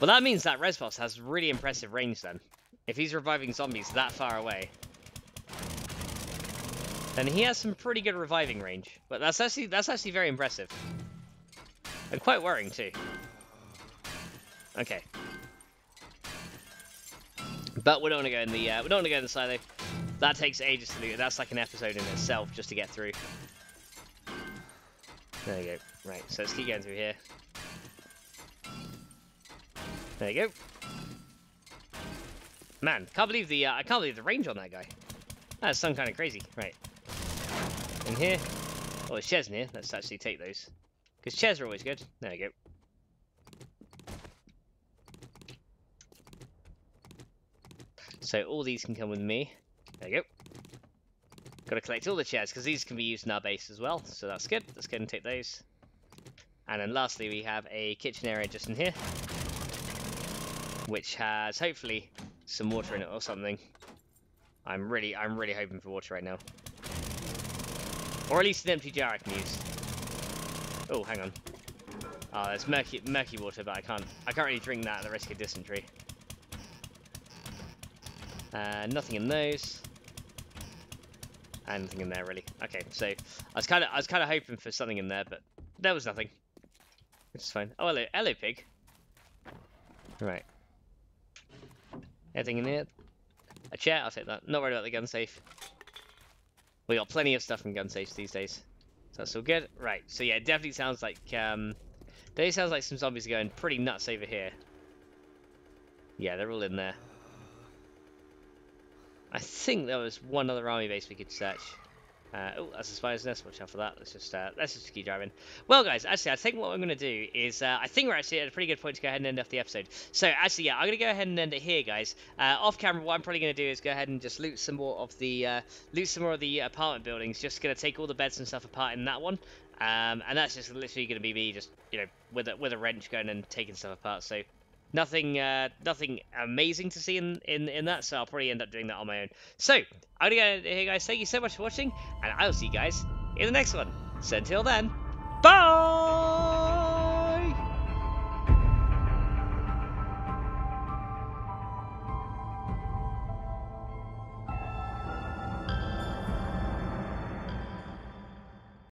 Well, that means that res boss has really impressive range then. If he's reviving zombies that far away, then he has some pretty good reviving range. But that's actually very impressive. And quite worrying too. Okay. But we don't want to go in the silo. That takes ages to do. That's like an episode in itself just to get through. There you go. Right, so let's keep going through here. There you go. Man, I can't believe the range on that guy. That's some kind of crazy. Right. In here. Oh, there's chairs in here. Let's actually take those. Because chairs are always good. There you go. So all these can come with me. There you go. Got to collect all the chairs because these can be used in our base as well. So that's good. Let's go and take those. And then lastly, we have a kitchen area just in here, which has hopefully some water in it or something. I'm really hoping for water right now, or at least an empty jar I can use. Oh, hang on. Oh, there's murky water, but I can't really drink that at the risk of dysentery. Nothing in those. Anything in there really? Okay, so I was kind of hoping for something in there, but there was nothing. Which is fine. Oh, hello, pig. Right. Anything in here? A chair? I'll take that. Not worried about the gun safe. We got plenty of stuff in gun safes these days, so that's all good. Right. So yeah, it definitely sounds like some zombies are going pretty nuts over here. Yeah, they're all in there. I think there was one other army base we could search. Oh, that's a spider's nest. Watch out for that. Let's just keep driving. Well, guys, actually, I think what I'm going to do is I think we're actually at a pretty good point to go ahead and end off the episode. So, actually, yeah, I'm going to go ahead and end it here, guys. Off camera, what I'm probably going to do is go ahead and just loot some more of the apartment buildings. Just going to take all the beds and stuff apart in that one. And that's just literally going to be me just, you know, with a wrench going and taking stuff apart. So. Nothing amazing to see in that, so I'll probably end up doing that on my own. So, I'm going to go here, guys. Thank you so much for watching, and I will see you guys in the next one. So until then, bye!